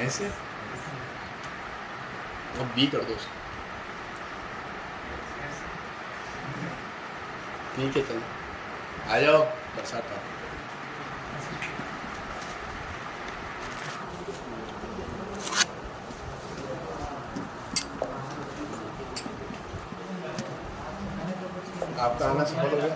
ऐसे, अब बी कर दो उसको। ठीक है चलो आ जाओ, बरसात का आपका आना सफल हो गया।